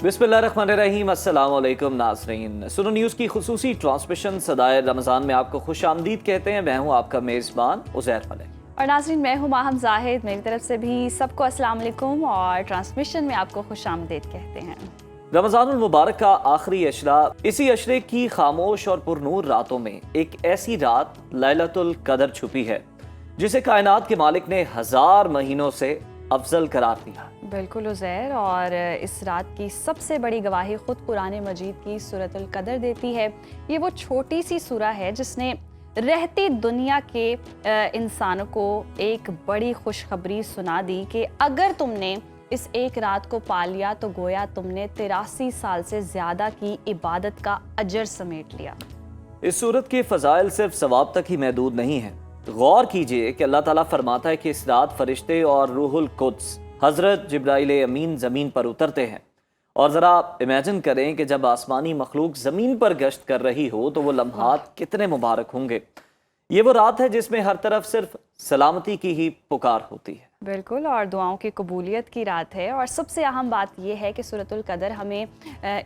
बिस्मिल्लाहिर्रहमानिर्रहीम, अस्सलाम वालेकुम नाज़रीन। सुनो न्यूज़ की खुसूसी ट्रांसमिशन सदाए रमज़ान में आपको खुश आमदीद कहते हैं। मैं हूँ आपका मेज़बान उज़ैर मलिक। और नाज़रीन, मैं हूँ माहम जाहिद। मेरी तरफ से भी सबको अस्सलाम वालेकुम और ट्रांसमिशन में आपको खुश आमदीद कहते हैं। रमज़ानुल मुबारक का आखिरी अशरा, इसी अशरे की खामोश और पुरनूर रातों में एक ऐसी रात लैलतुल कदर छुपी है जिसे कायनात के मालिक ने 1000 महीनों से अफजल करार दिया। बिल्कुल उज़ैर, और इस रात की सबसे बड़ी गवाही खुद कुरान मजीद की सूरतुल कदर देती है। ये वो छोटी सी सूरा है जिसने रहती दुनिया के इंसानों को एक बड़ी खुशखबरी सुना दी कि अगर तुमने इस एक रात को पा लिया तो गोया तुमने 83 साल से ज़्यादा की इबादत का अजर समेट लिया। इस सूरत के फ़ज़ाइल सिर्फ सवाब तक ही महदूद नहीं है। गौर कीजिए कि अल्लाह ताला फरमाता है कि इस रात फरिश्ते और रूहुल कुद्स हज़रत जिब्राइल अमीन ज़मीन पर उतरते हैं। और ज़रा इमेजिन करें कि जब आसमानी मखलूक ज़मीन पर गश्त कर रही हो तो वो लम्हात कितने मुबारक होंगे। ये वो रात है जिसमें हर तरफ सिर्फ सलामती की ही पुकार होती है। बिल्कुल, और दुआओं की कबूलियत की रात है। और सबसे अहम बात यह है कि सूरतुल कदर हमें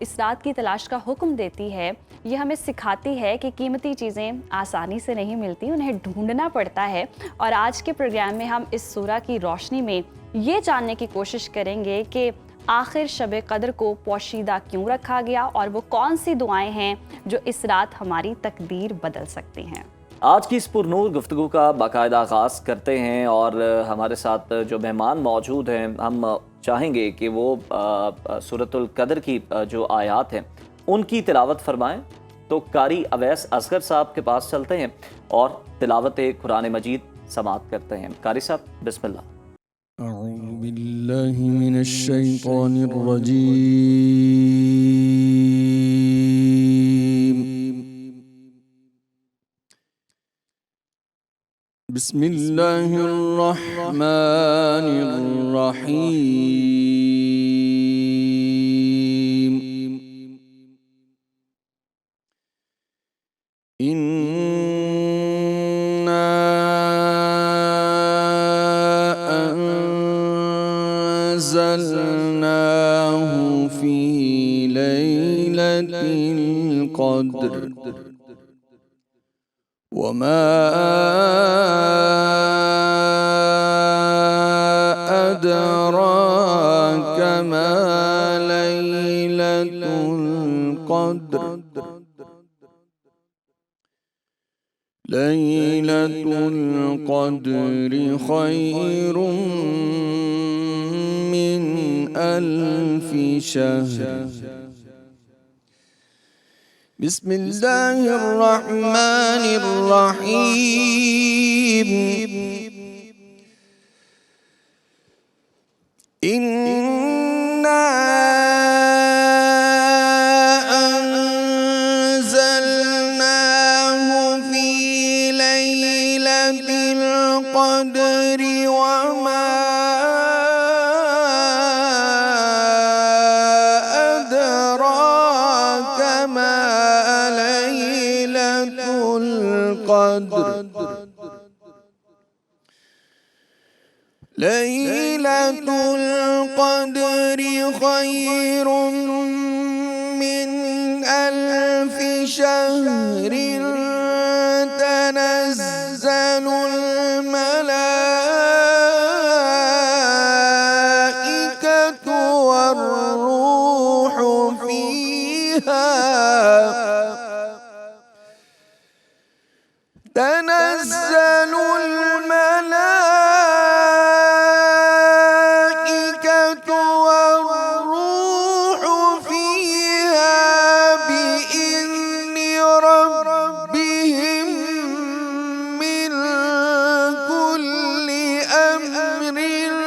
इस रात की तलाश का हुक्म देती है। ये हमें सिखाती है कि कीमती चीज़ें आसानी से नहीं मिलती, उन्हें ढूंढना पड़ता है। और आज के प्रोग्राम में हम इस सूरा की रोशनी में ये जानने की कोशिश करेंगे कि आखिर शब कदर को पोशीदा क्यों रखा गया और वो कौन सी दुआएं हैं जो इस रात हमारी तकदीर बदल सकती हैं। आज की इस पुरनूर गुफ्तगू का बाकायदा आगाज़ करते हैं और हमारे साथ जो मेहमान मौजूद हैं, हम चाहेंगे कि वो सूरतुल कदर की जो आयात हैं उनकी तिलावत फरमाएं। तो कारी अवैस असगर साहब के पास चलते हैं और तिलावत कुरान मजीद समाअत करते हैं। कारी साहब, बिस्मिल्लाह। अऊज़ु बिल्लाहि मिनश शैतानिर रजीम। बिस्मिल्लाहिर रहमानिर रहीम। इन्ना अंज़लनाहु फी लैलतिल क़द्र वमा अदराक मा लैलतुल क़द्र लैलतुल क़द्रि खैरुम मिन अल्फि शहर। बिस्मिल्लाहिर रहमानिर रहीम। इन्ना अंज़लनाहु फी लैलतिल क़द्रि वमा अदराक मा लैलतुल क़द्र लैलतुल क़द्रि खैरुम मिन अल्फि शहर। तनज़्ज़लुल मलाइकतु वर्रूहु फ़ीहा। तनज़्ज़लुल मलाइकतु वर्रूहु फ़ीहा बिइज़्नि रब्बिहिम मिन कुल्लि अम्रिन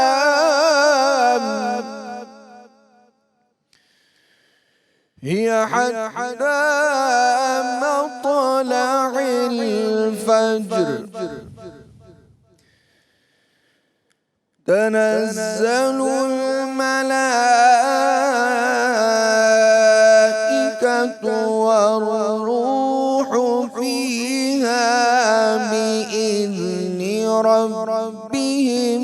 सलाम। हिया हत्ता मत्लइल फज्र। तनज़्ज़लुल मलाइकतु वर्रूहु फ़ीहा बिइज़्नि रब्बिहिम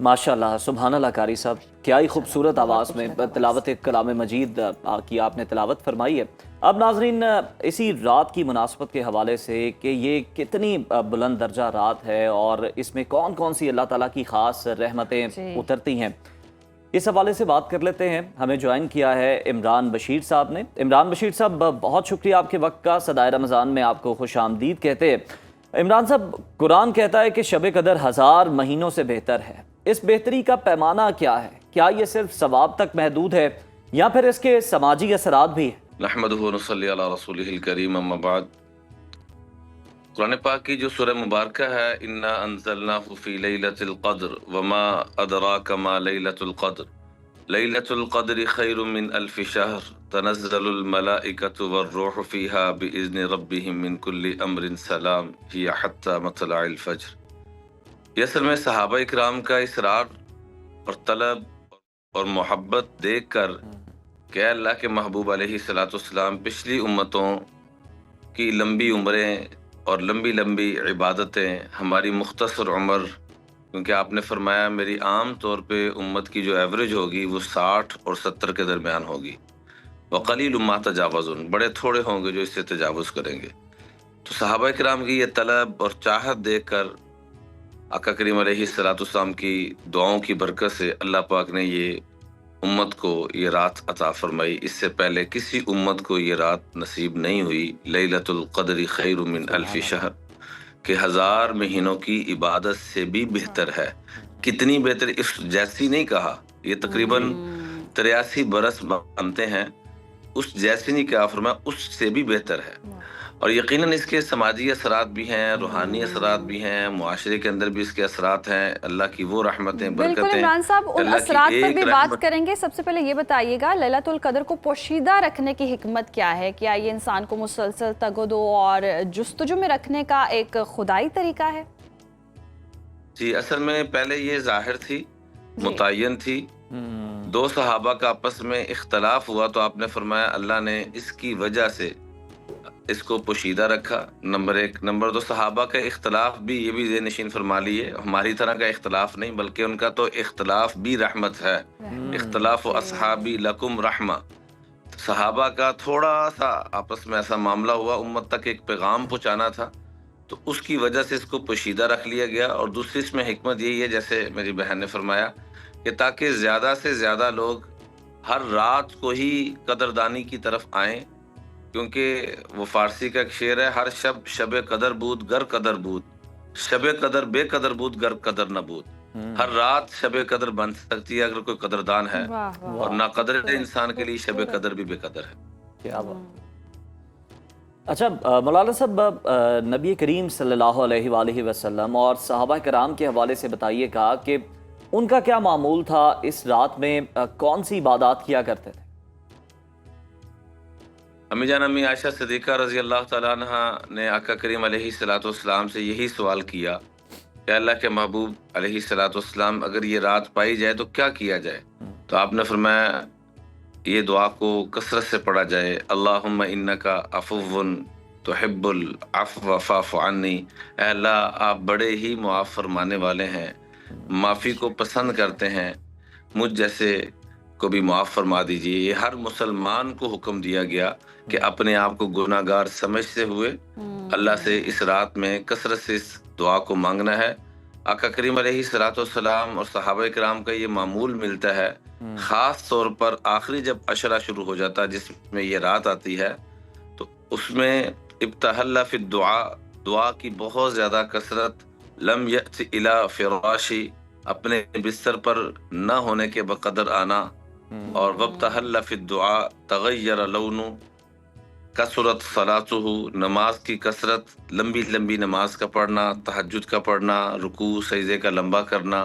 माशाल्लाह, सुभान अल्लाह कारी साहब, क्या ही खूबसूरत आवाज़ में तिलावत कलाम मजीद की आपने तिलावत फरमाई है। अब नाजरीन, इसी रात की मुनासबत के हवाले से कि ये कितनी बुलंद दर्जा रात है और इसमें कौन कौन सी अल्लाह ताला की ख़ास रहमतें उतरती हैं, इस हवाले से बात कर लेते हैं। हमें ज्वाइन किया है इमरान बशीर साहब ने। इमरान बशीर साहब, बहुत शुक्रिया आपके वक्त का। सदाए रमज़ान में आपको खुश आमदीद कहते हैं। इमरान साहब, कुरान कहता है कि शब कदर 1000 महीनों से बेहतर है। इस बेहतरी का पैमाना क्या है? क्या ये सिर्फ सवाब तक महदूद है या फिर इसके समाजी असरात भी हैं? नहमदुहु व नसल्ली अला रसूलिहिल करीम, अम्मा बाद। कुरान पाक की जो सूरह मुबारक है, इन्ना अंज़लनाहु फी लैलतिल क़द्र वमा अदराका मा लैलतुल क़द्र लैलतुल क़द्रि खैरुम मिन अल्फि शहर तनज़्ज़लुल मलाइकतु वर्रूहु फ़ीहा बिइज़्नि रब्बिहिम मिन कुल्लि अम्रिन सलाम हिया हत्ता मतलअल फ़ज्र। ये असल में सहाबा इकराम का इसरार और तलब और मोहब्बत देख कर कि अल्लाह के महबूब अलैहिस्सलाम पिछली उम्मतों की लंबी उम्रें और लंबी लंबी इबादतें, हमारी मुख्तसर उम्र, क्योंकि आपने फरमाया मेरी आम तौर पे उम्मत की जो एवरेज होगी वो 60 और 70 के दरमियान होगी। वक़लील मा तजावज़ुन, बड़े थोड़े होंगे जो इससे तजावुज़ करेंगे। तो सहाबा किराम की ये तलब और चाहत देख कर आका करीम अलैहिस्सलाम की दुआओं की बरकत से अल्लाह पाक ने ये उम्मत को ये रात अता फरमाई। इससे पहले किसी उम्मत को ये रात नसीब नहीं हुई। लैलतुल क़द्रि खैरुम मिन अल्फि शहर, के 1000 महीनों की इबादत से भी बेहतर है। कितनी बेहतर, इस जैसी नहीं कहा, ये तकरीबन 83 बरस बनते हैं, उस जैसी नहीं कहा, फरमाया उससे भी बेहतर है। और यकीनन इसके समाजी असरात भी हैं, रूहानी असरात भी हैं, मुआशरे के अंदर भी इसके असरात हैं। अल्लाह की वो रहमतें, बिल्कुल बरकतें। इमरान साहब, उन असरात पर भी बात करेंगे। सबसे पहले ये बताइएगा, लैलतुल कदर को पोशीदा रखने की हिकमत क्या है? क्या ये इंसान को मुसलसल तगदो और जुस्तजू में रखने का एक खुदाई तरीका है? जी, असल में पहले ये जाहिर थी, मुतय्यन थी। 2 सहाबा का आपस में इख्तलाफ हुआ तो आपने फरमाया अल्लाह ने इसकी वजह से इसको पोशीदा रखा, नंबर 1। नंबर 2, सहाबा का इख्तलाफ भी ये भी ज़हन नशीन फरमा लिए, हमारी तरह का इख्तलाफ नहीं, बल्कि उनका तो इख्तलाफ भी रहमत है। इख्तलाफ अस्हाबी लकुम रहमा। सहाबा का थोड़ा सा आपस में ऐसा मामला हुआ, उम्मत तक एक पैगाम पहुँचाना था, तो उसकी वजह से इसको पोशीदा रख लिया गया। और दूसरी इसमें हिकमत यही है, जैसे मेरी बहन ने फरमाया, कि ताकि ज़्यादा से ज़्यादा लोग हर रात को ही कदरदानी की तरफ आएँ, क्योंकि वो फारसी का एक शेर है, हर शब शब कदर बूद गर कदर बूद, शब कदर बेकदर बूद गर कदर न बूद। हर रात शब कदर बन सकती है अगर कोई कदरदान है, और ना कदर इंसान के लिए शब कदर भी बेकदर है। क्या बात। अच्छा मौलाना साहब, नबी करीम सल्लल्लाहु अलैहि वसल्लम और सहाबा कराम के हवाले से बताइएगा कि उनका क्या मामूल था, इस रात में कौन सी इबादत किया करते थे? अम्मी जान अम्मी आयशा सिद्दीक़ा रज़ी अल्लाह तआला अन्हा ने आका करीम अलैहिस्सलाम से यही सवाल किया कि अल्लाह के महबूब अलैहिस्सलाम, अगर ये रात पाई जाए तो क्या किया जाए? तो आपने फरमाया ये दुआ को कसरत से पढ़ा जाए, अल्लाहुम्मा इन्नका अफ़ुव्वुन तुहिब्बुल अफ़्व फ़अफ़ु अन्नी। ऐ अल्लाह, आप बड़े ही मुआफ़ फरमाने वाले हैं, माफ़ी को पसंद करते हैं, मुझ जैसे को भी माफ़ फरमा दीजिए। ये हर मुसलमान को हुक्म दिया गया कि अपने आप को गुनाहगार समझते हुए अल्लाह से इस रात में कसरत से इस दुआ को मांगना है। आका करीम अलैहिस्सलाम और सहाबा किराम का ये मामूल मिलता है, ख़ास तौर पर आखिरी जब अशरा शुरू हो जाता है जिसमें ये रात आती है, तो उसमें इब्तहल्ला फिद दुआ, दुआ की बहुत ज़्यादा कसरत, लम यअति इला फिराशी, अपने बिस्तर पर न होने के बकदर आना, और वब्तहल्ला फिद दुआ तगय्यर लौनु, कसरत सलातुहु, नमाज की कसरत, लंबी लंबी नमाज का पढ़ना, तहज्जुद का पढ़ना, रुकू सजदे का लंबा करना,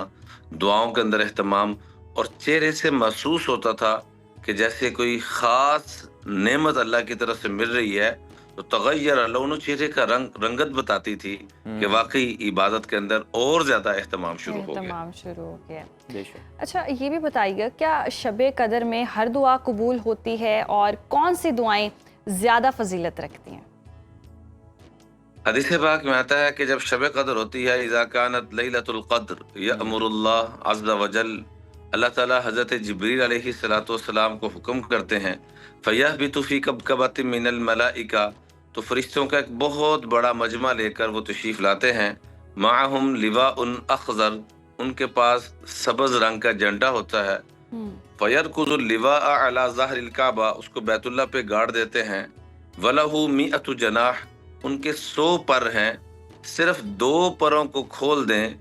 दुआओं के अंदर एहतमाम, और चेहरे से महसूस होता था कि जैसे कोई ख़ास नेमत अल्लाह की तरफ से मिल रही है, तो तगय्यर लौनु चेहरे का रंगत बताती थी कि वाकई इबादत के अंदर और ज्यादा एहतमाम शुरू हो गया। एहतमाम शुरू हो गया। बेशक। अच्छा, ये भी बताइएगा, क्या शब कदर में हर दुआ कबूल होती है और कौन सी दुआएं ज़्यादा फजीलत रखती हैं? हदीस पाक में आता है कि जब शब कदर होती है, इज़ा कानत लैलतुल क़द्र यअमुरुल्लाह अज़्ज़ व जल, अल्लाह ताला हज़रत जिब्रील अलैहिस्सलाम को हुक्म करते हैं, फ़यहबितु फ़ी कबकबतिन मिनल मलाइका, तो फरिश्तों का एक बहुत बड़ा मजमा लेकर वो तशरीफ़ लाते हैं, माअहुम लिवाउन अख़ज़र, उनके पास सब्ज़ रंग का झंडा होता है, फ़यरकुज़ुल लिवा अला ज़हरिल काबा, उसको बैतुल्लाह पे गाड़ देते हैं, वलहु मिअतु जनाह, उनके 100 पर हैं, सिर्फ 2 परों को खोल दें,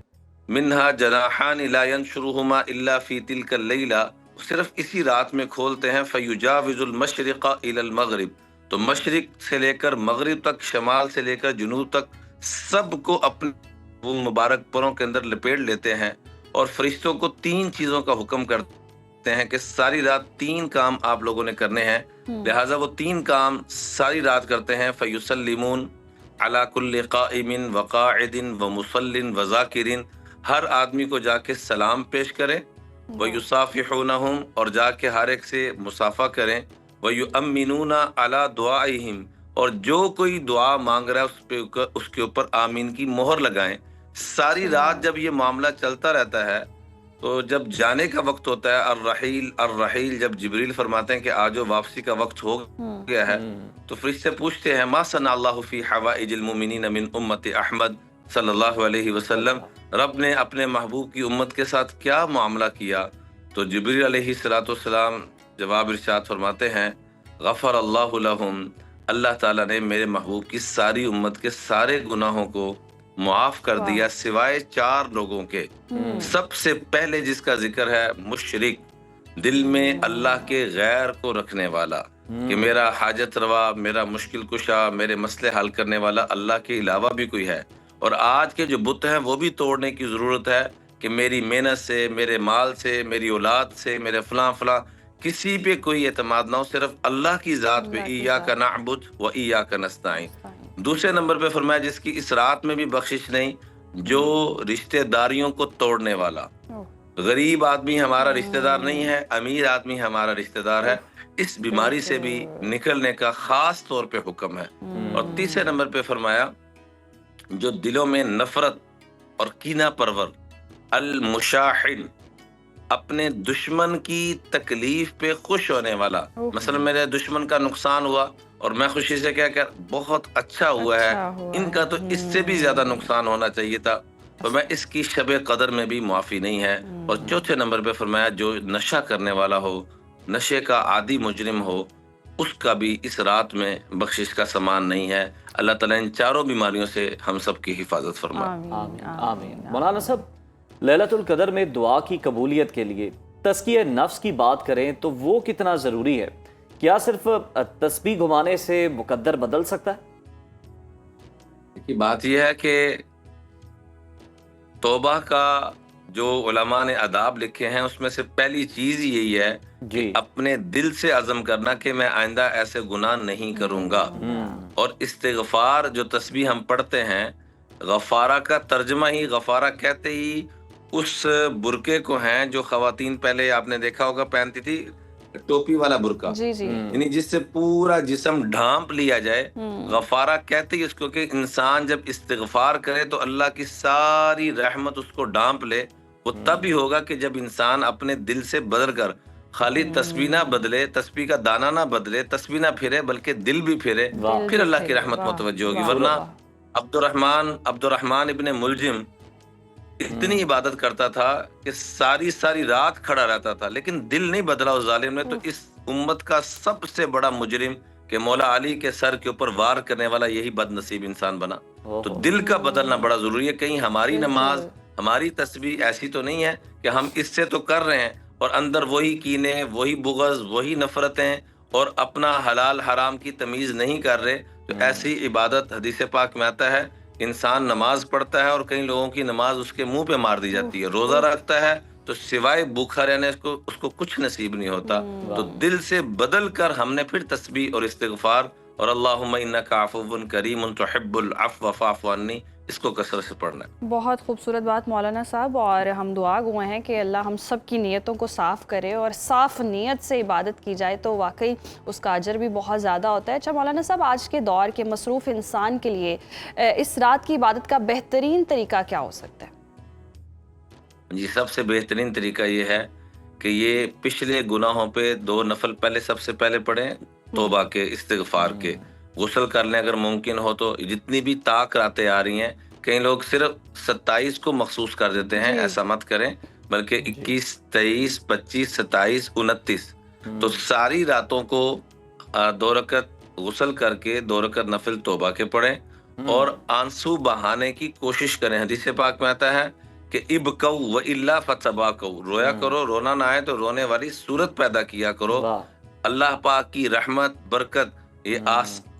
मिन्हा जनाहान ला यंशुरुहुमा इल्ला फी तिलकल लैला, सिर्फ इसी रात में खोलते हैं, फयुजाविजुल मशरिक़ा इलल मगरिब, तो मशरिक से लेकर मगरिब तक, शमाल से लेकर जुनूब तक सबको अपने वो मुबारक परों के अंदर लपेट लेते हैं और फरिश्तों को 3 चीज़ों का हुक्म करते हैं कि सारी रात 3 काम आप लोगों ने करने हैं, लिहाजा वो 3 काम सारी रात करते हैं। फयुसल्लिमून अला कुल्लि काइमिन व काइदिन व मुसल्लिन व ज़ाकिरिन, हर आदमी को जाके सलाम पेश करें, व युसाफिहूनहुम, और जाके हर एक से मुसाफा करें, व युअम्मिनूना अला दुआइहिम, और जो कोई दुआ मांग रहा है उसके ऊपर आमीन की मोहर लगाएं। सारी रात जब ये मामला चलता रहता है, तो जब जाने का वक्त होता है, अर्रहील, जब जिब्रील फरमाते हैं कि आज वापसी का वक्त हो गया है, तो फरिश्ते पूछते हैं, मा सनअल्लाहु फी हवाइजिल मुमिनीन मिन उम्मति अहमद सल्लल्लाहु अलैहि वसल्लम, रब ने अपने महबूब की उम्मत के साथ क्या मामला किया? तो जिब्रील अलैहिस्सलाम जवाब इरशाद फरमाते हैं, गफर अल्लाहु लहुम, अल्लाह ताला ने मेरे महबूब की सारी उम्मत के सारे गुनाहों को मुआफ कर दिया, सिवाय 4 लोगों के। सबसे पहले जिसका जिक्र है, मुशरिक, दिल में अल्लाह के गैर को रखने वाला, कि मेरा हाजत रवा, मेरा मुश्किल कुशा, मेरे मसले हल करने वाला अल्लाह के अलावा भी कोई है। और आज के जो बुत हैं वो भी तोड़ने की ज़रूरत है कि मेरी मेहनत से, मेरे माल से, मेरी औलाद से, मेरे फलां फलां, किसी पे कोई एतमाद ना हो, सिर्फ अल्लाह की ज़ात पे, इय्याका नअबुद व इय्याका नस्तईन। दूसरे नंबर पे फरमाया, जिसकी इस रात में भी बख्शिश नहीं, जो रिश्तेदारियों को तोड़ने वाला। गरीब आदमी हमारा रिश्तेदार नहीं है, अमीर आदमी हमारा रिश्तेदार है, इस बीमारी से भी निकलने का खास तौर पे हुक्म है। और तीसरे नंबर पे फरमाया, जो दिलों में नफरत और कीना परवर, अल मुशाहिन, अपने दुश्मन की तकलीफ पे खुश होने वाला। मसलन मेरे दुश्मन का नुकसान हुआ और मैं खुशी से क्या कर, बहुत अच्छा हुआ है, इनका तो इससे भी ज्यादा नुकसान होना चाहिए था, तो मैं इसकी शब कदर में भी मुआफी नहीं है। और चौथे नंबर पे फरमाया, जो नशा करने वाला हो, नशे का आदी मुजरिम हो, उसका भी इस रात में बख्शिश का समान नहीं है। अल्लाह ताला इन 4 बीमारियों से हम सब की हिफाजत फरमाए। आमीन। मौलाना साहब, लैलतुल कदर में दुआ की कबूलियत के लिए तज़किया नफ्स की बात करें तो वो कितना ज़रूरी है? क्या सिर्फ तस्बीह घुमाने से मुकद्दर बदल सकता है? देखिए, बात यह है कि तौबा का जो उलमा ने आदाब लिखे हैं, उसमें से पहली चीज यही है कि अपने दिल से अज़म करना कि मैं आइंदा ऐसे गुनाह नहीं करूंगा। और इस्तिग़फ़ार, जो तस्बीह हम पढ़ते हैं, गफ़ारा का तर्जमा ही, गफ़ारा कहते ही उस बुरके को हैं जो ख़वातीन पहले आपने देखा होगा पहनती थी, टोपी वाला बुरका, यानी जिससे पूरा जिस्म ढांप लिया जाए। गफ़ारा कहते ही इसको कि इंसान जब इस्तिग़फ़ार करे तो अल्लाह की सारी रहमत उसको ढांप ले। वो तब ही होगा कि जब इंसान अपने दिल से बदल कर, खाली तस्बीह ना बदले, तस्बीह का दाना ना बदले, तस्बीह ना फिरे, बल्कि दिल भी फिरे, फिर अल्लाह की रहमत मुतवज्जो होगी। वरना अब्दुर्रहमान इब्ने मुलजिम इतनी इबादत करता था कि सारी रात खड़ा रहता था, लेकिन दिल नहीं बदला उस जालिम ने। तो इस उम्मत का सबसे बड़ा मुजरिम के मौला अली के सर के ऊपर वार करने वाला यही बदनसीब इंसान बना। तो दिल का बदलना बड़ा जरूरी है। कहीं हमारी नमाज, हमारी तस्बीह ऐसी तो नहीं है कि हम इससे तो कर रहे हैं और अंदर वही कीने, वही बुग़ज़, वही नफरतें और अपना हलाल हराम की तमीज नहीं कर रहे। तो ऐसी इबादत, हदीस पाक में आता है, इंसान नमाज पढ़ता है और कई लोगों की नमाज उसके मुंह पे मार दी जाती है, रोजा रखता है तो सिवाय भूखा रहने उसको कुछ नसीब नहीं होता। तो दिल से बदल कर हमने फिर तस्बीह और इस्तिगफार और अल्लाहुम्मा इन्नका अफ़ुव्वुन करीमुन तुहिब्बुल अफ़्व फ़अफ़ु अन्नी, इसको कसरत से पढ़ना है। बहुत खूबसूरत बात मौलाना साहब, और हम दुआ गो हैं कि अल्लाह हम सब की नीयतों को साफ़ करे और साफ़ नीयत से इबादत की जाए तो वाकई उसका अजर भी बहुत ज़्यादा होता है। अच्छा मौलाना साहब, आज के दौर के मसरूफ़ इंसान के लिए इस रात की इबादत का बेहतरीन तरीका क्या हो सकता है? जी, सबसे बेहतरीन तरीका ये है कि ये पिछले गुनाहों पे 2 नफल पहले सबसे पहले पढ़ें, तौबा के, इस्तिगफार के, गुस्ल कर लें अगर मुमकिन हो तो। जितनी भी ताक रातें आ रही हैं, कई लोग सिर्फ 27 को मखसूस कर देते हैं, जी। ऐसा मत करें, बल्कि 21, 23, 25, 27, 29 तो सारी रातों को 2 रकत गुस्ल करके 2 रकत नफिल तौबा के पढ़ें और आंसू बहाने की कोशिश करें। हदीस पाक में आता है कि इबकऊ व इल्ला फतबाकऊ, रोया करो, रोना ना आए तो रोने वाली सूरत पैदा किया करो। वाह। अल्लाह पाक की रहमत, बरकत, ये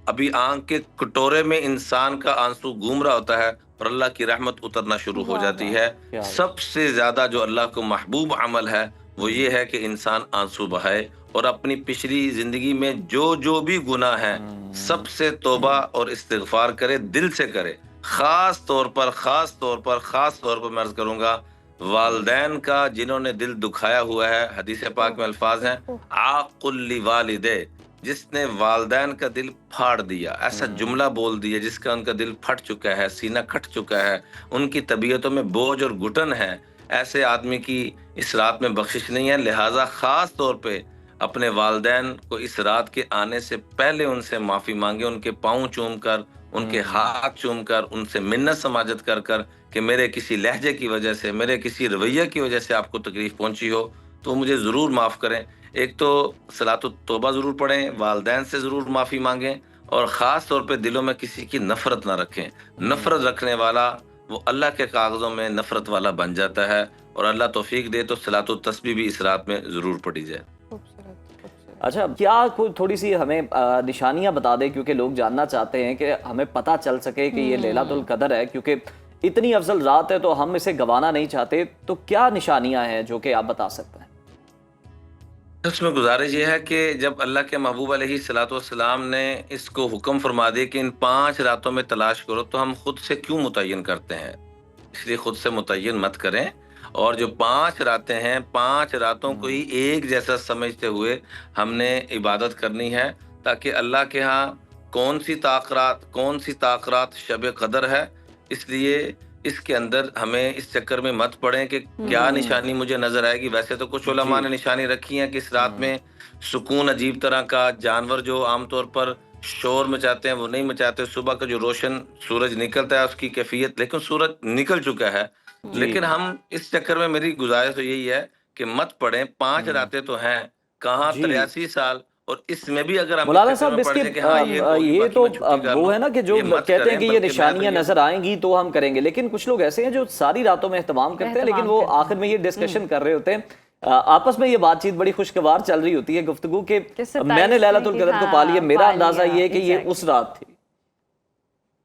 अभी आंख के कटोरे में इंसान का आंसू घूम रहा होता है और अल्लाह की रहमत उतरना शुरू हो वाह, जाती वाह। है। क्या बात। सबसे ज्यादा जो अल्लाह को महबूब अमल है वो ये है कि इंसान आंसू बहाए और अपनी पिछली जिंदगी में जो जो भी गुनाह है सबसे तौबा और इस्तिगफार करे, दिल से करे। खास तौर पर मैं अर्ज करूंगा, वालदैन का जिन्होंने दिल दुखाया हुआ है, हदीस पाक में अल्फाज हैं, आकुल लिवालिदे, जिसने वालदैन का दिल फाड़ दिया, ऐसा जुमला बोल दिया जिसका उनका दिल फट चुका है, सीना कट चुका है, उनकी तबीयतों में बोझ और घुटन है, ऐसे आदमी की इस रात में बख्शिश नहीं है। लिहाजा खास तौर पे अपने वालदैन को इस रात के आने से पहले उनसे माफी मांगे, उनके पाँव चूम कर, उनके हाथ चूम कर, उनसे मिन्नत समाजत कर कर कि मेरे किसी लहजे की वजह से, मेरे किसी रवैये की वजह से आपको तकलीफ पहुंची हो तो मुझे ज़रूर माफ़ करें। एक तो सलातो तौबा ज़रूर पढ़ें, वालदैन से ज़रूर माफ़ी मांगें और ख़ास तौर पे दिलों में किसी की नफ़रत ना रखें। नफ़रत रखने वाला वो अल्लाह के कागज़ों में नफ़रत वाला बन जाता है। और अल्लाह तौफीक दे तो सलातो तस्बीह भी इस रात में ज़रूर पढ़ी जाए। अच्छा, क्या कोई थोड़ी सी हमें निशानियां बता दें, क्योंकि लोग जानना चाहते हैं कि हमें पता चल सके कि ये लैलातुल कदर है, क्योंकि इतनी अफजल रात है तो हम इसे गंवाना नहीं चाहते। तो क्या निशानियां हैं जो कि आप बता सकते हैं? उसमें गुजारिश ये है कि जब अल्लाह के महबूब अलैहिस्सलाम ने इसको हुक्म फरमा दिया कि इन 5 रातों में तलाश करो, तो हम खुद से क्यों मुतय्यन करते हैं? इसलिए खुद से मुतय्यन मत करें और जो 5 रातें हैं, 5 रातों को ही एक जैसा समझते हुए हमने इबादत करनी है, ताकि अल्लाह के यहाँ कौन सी ताक़रात शब कदर है। इसलिए इसके अंदर हमें इस चक्कर में मत पड़ें कि क्या निशानी मुझे नजर आएगी। वैसे तो कुछ उलमा ने निशानी रखी है कि इस रात में सुकून अजीब तरह का, जानवर जो आमतौर पर शोर मचाते हैं वो नहीं मचाते, सुबह का जो रोशन सूरज निकलता है उसकी कैफियत, लेकिन सूरज निकल चुका है। लेकिन हम इस चक्कर में, मेरी गुजारिश तो यही है कि मत पढ़ें। 5 रातें तो हैं, कहाँ जी 83 साल, और इसमें भी अगर हम इस मौलाना चक्कर साहब, में पड़ इसके जाए कि हाँ ये होगी ये बाकी तो मैं छुट्टी कर वो लूं, है ना कि जो ये मत कहते हैं करें, कि ये बल्कि मैं तो निशानियां ये नजर आएंगी तो हम करेंगे, लेकिन कुछ लोग ऐसे हैं जो सारी रातों में एहतमाम करते हैं, लेकिन वो आखिर में ये डिस्कशन कर रहे होते हैं, आपस में ये बातचीत बड़ी खुशगवार चल रही होती है गुफ्तगू के मैंने लैलातुल कदर को पा लिया, मेरा अंदाजा ये है कि ये उस रात थी।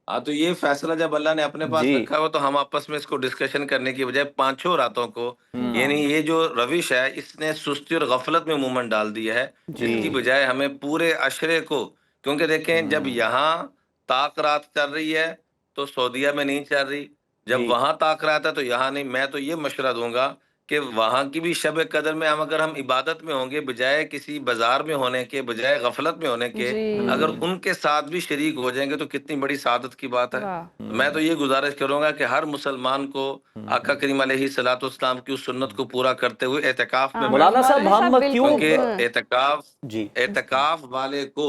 हाँ, तो ये फैसला जब अल्लाह ने अपने पास जी रखा हो तो हम आपस में इसको डिस्कशन करने की बजाय 5 रातों को, यानी ये जो रविश है इसने सुस्ती और गफलत में मूवमेंट डाल दिया है। जी इसकी बजाय हमें पूरे अशरे को, क्योंकि देखें जब यहाँ ताक रात चल रही है तो सऊदीया में नहीं चल रही, जब जी वहां ताक रात है तो यहाँ नहीं। मैं तो ये मशवरा दूंगा कि वहां की भी शब कदर में अगर हम इबादत में होंगे, बजाय किसी बाजार में होने के, बजाय गफलत में होने के, जी अगर उनके साथ भी शरीक हो जाएंगे तो कितनी बड़ी सादत की बात है। वाह। तो मैं तो ये गुजारिश करूंगा कि हर मुसलमान को आका करीम अलैहिस्सलाम की उस सुन्नत को पूरा करते हुए एतकाफ में मौलाना बैठना साहब, है, हम बिल्कुल। क्योंकि एतकाफ जी एतकाफ वाले को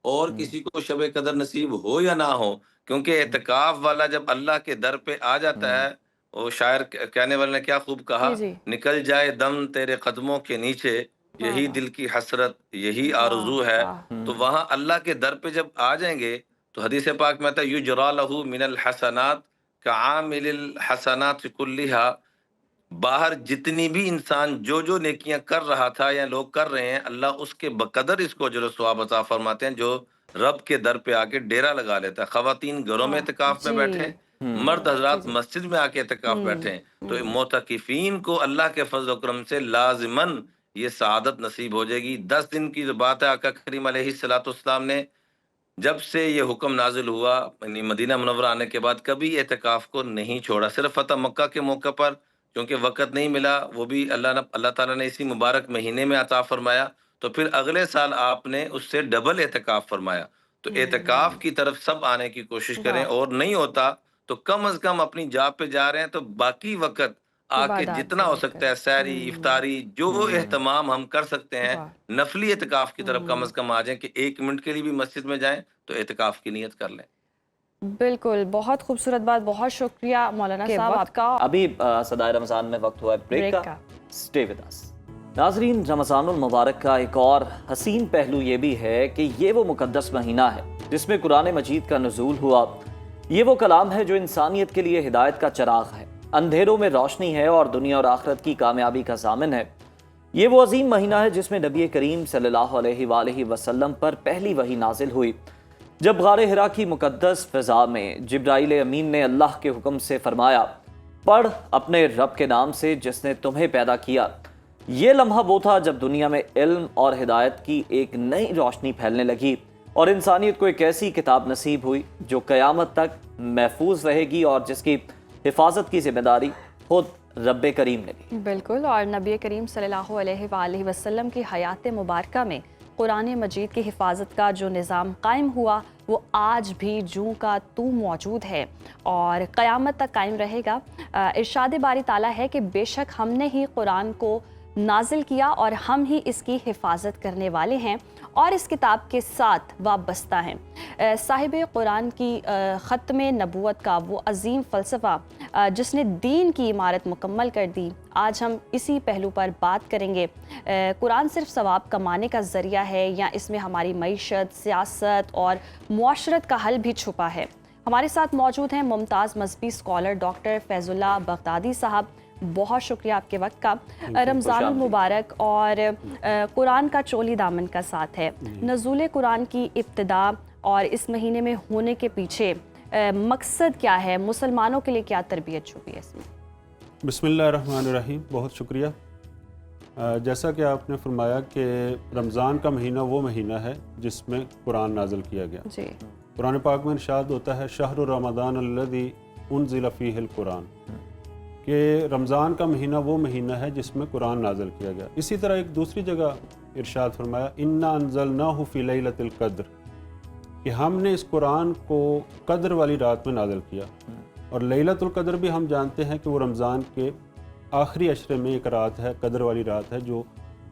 और किसी को शब कदर नसीब हो या ना हो, क्योंकि एतकाफ वाला जब अल्लाह के दर पे आ जाता है, वो शायर कहने वाले ने क्या खूब कहा, जी जी निकल जाए दम तेरे कदमों के नीचे, वाह यही वाह दिल की हसरत, यही वाह आरज़ू है। वाह। तो वहां अल्लाह के दर पे जब आ जाएंगे तो हदीस पाक में आता है, युजरा लहू मिनल हसनात कआमिलिल हसनात कुल्लिहा, बाहर जितनी भी इंसान जो जो नेकियां कर रहा था या लोग कर रहे हैं, अल्लाह उसके बकदर इसको अजर सवाब अता फरमाते हैं जो रब के दर पे आके डेरा लगा लेता है। खवातीन घरों में वाह इत्काफ में जी बैठे, मर्द हजरात मस्जिद में आके एतकाफ बैठे, तो मोतकिफीन को अल्लाह के फजल करम से लाजिमन ये सआदत नसीब हो जाएगी। 10 दिन की जो बात है, आका करीम अलैहिस्सलाम ने जब से ये हुक्म नाजिल हुआ, यानी मदीना मुनव्वरा आने के बाद, कभी एतकाफ को नहीं छोड़ा। सिर्फ फतह मक्का के मौके पर क्योंकि वक़्त नहीं मिला, वो भी अल्लाह ताला ने इसी मुबारक महीने में अता फरमाया, तो फिर अगले साल आपने उससे डबल एतकाफ फरमाया। तो एतकाफ की तरफ सब आने की कोशिश करें, वाह! और नहीं होता तो कम अज़ कम अपनी जॉब पे जा रहे हैं तो बाकी वक़्त आके इबादत जितना हो ज़रूर सकता है, करें। सहरी, इफ्तारी, जो एहतमाम हम कर सकते हैं, वाह! नफली एतकाफ की तरफ कम अज़ कम आ जाएँ कि 1 मिनट के लिए भी मस्जिद में जाएँ तो एतकाफ की नियत कर लें। बिल्कुल, बहुत खूबसूरत बात, बहुत शुक्रिया मौलाना साहब आपका। अभी सदाए रमज़ान में वक्त हुआ है ब्रेक ब्रेक का। का। Stay with us. नाज़रीन, रमज़ानुल मुबारक का एक और हसीन पहलू ये भी है कि ये वो मुकद्दस महीना है जिसमें कुरान मजीद का नुज़ूल हुआ। ये वो कलाम है जो इंसानियत के लिए हिदायत का चराग है, अंधेरों में रोशनी है और दुनिया और आखिरत की कामयाबी का ज़ामिन है। ये वो अजीम महीना है जिसमें नबी करीम सल्लल्लाहु अलैहि वसल्लम पर पहली वही नाजिल हुई, जब गारे हिरा की मुकद्दस फ़िज़ा में जिब्राइल अमीन ने अल्लाह के हुक्म से फरमाया, पढ़ अपने रब के नाम से जिसने तुम्हें पैदा किया। ये लम्हा वो था जब दुनिया में इल्म और हिदायत की एक नई रोशनी फैलने लगी और इंसानियत को एक ऐसी किताब नसीब हुई जो क़यामत तक महफूज रहेगी और जिसकी हिफाजत की जिम्मेदारी खुद रब्बे करीम ने ली। बिल्कुल, और नबी करीम सल्लल्लाहु अलैहि वसल्लम की हयात मुबारका में कुरान मजीद की हिफाजत का जो निज़ाम कायम हुआ वो आज भी जूं का तू मौजूद है और क़यामत तक कायम रहेगा। इरशाद बारी ताला है कि बेशक हमने ही कुरान को नाजिल किया और हम ही इसकी हिफाजत करने वाले हैं और इस किताब के साथ वाबस्ता हैं। साहिब कुरान की ख़त्म नबूवत का वो अजीम फ़लसफ़ा जिसने दीन की इमारत मुकम्मल कर दी, आज हम इसी पहलू पर बात करेंगे। कुरान सिर्फ सवाब कमाने का ज़रिया है या इसमें हमारी मईशत, सियासत और मुआशरत का हल भी छुपा है? हमारे साथ मौजूद हैं मुमताज़ मजहबी स्कॉलर डॉक्टर फैज़ुल्लाह बगदादी साहब। बहुत शुक्रिया आपके वक्त का। रमज़ानुल मुबारक और कुरान का चोली दामन का साथ है। नज़ूल कुरान की इब्तिदा और इस महीने में होने के पीछे मकसद क्या है? मुसलमानों के लिए क्या तरबियत छुपी है इसमें? बिस्मिल्लाहिर्रहमानिर्रहीम। बहुत शुक्रिया। जैसा कि आपने फरमाया कि रमज़ान का महीना वो महीना है जिसमें कुरान नाज़िल किया गया। जी। कुरान पाक में इरशाद होता है, शहरु रमज़ान अल्लज़ी उनज़िल फ़ीहिल कुरान, कि रमज़ान का महीना वो महीना है जिसमें कुरान नाज़िल किया गया। इसी तरह एक दूसरी जगह इरशाद फरमाया, इन्ना अंज़लनाहु फ़ी लैलतिल क़द्र, कि हमने इस कुरान को कद्र वाली रात में नाज़िल किया। और लैलतुल क़द्र भी हम जानते हैं कि वो रमज़ान के आखिरी अशरे में एक रात है, कद्र वाली रात है, जो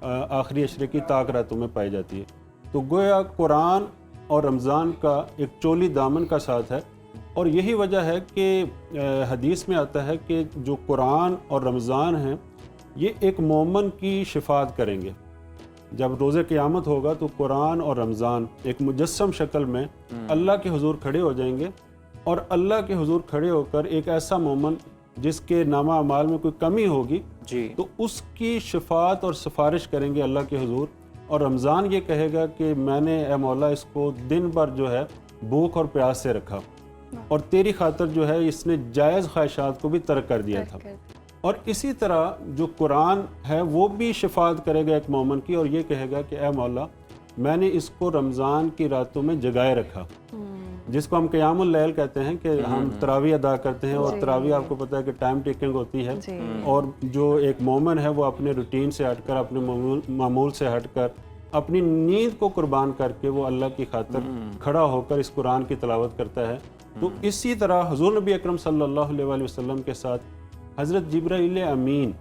आखिरी अशरे की ताक रातों में पाई जाती है। तो गोया कुरान और रमज़ान का एक चोली दामन का साथ है। और यही वजह है कि हदीस में आता है कि जो कुरान और रमज़ान हैं ये एक मोमन की शिफात करेंगे। जब रोज़े क़यामत होगा तो कुरान और रमज़ान एक मुजस्सम शक्ल में अल्लाह के हुजूर खड़े हो जाएंगे और अल्लाह के हुजूर खड़े होकर एक ऐसा मोमन जिसके नामा अमाल में कोई कमी होगी जी, तो उसकी शिफात और सिफारिश करेंगे अल्लाह के हुजूर। और रमज़ान ये कहेगा कि मैंने ए मौला इसको दिन भर जो है भूख और प्यास से रखा और तेरी खातर जो है इसने जायज़ ख्वाहिशात को भी तर्क कर दिया था। और इसी तरह जो कुरान है वो भी शिफात करेगा एक मोमन की और ये कहेगा कि ए मौला मैंने इसको रमज़ान की रातों में जगाए रखा, जिसको हम क़यामुल लैल कहते हैं कि हम तरावी अदा करते हैं। और तरावी आपको पता है कि टाइम टेकिंग होती है और जो एक मोमन है वो अपने रूटीन से हटकर, अपने मामूल से हटकर, अपनी नींद को कुर्बान करके वो अल्लाह की खातिर खड़ा होकर इस कुरान की तिलावत करता है। तो इसी तरह हुज़ूर नबी अकरम सल्लल्लाहु अलैहि वसल्लम के साथ हज़रत जिब्राइल अमीन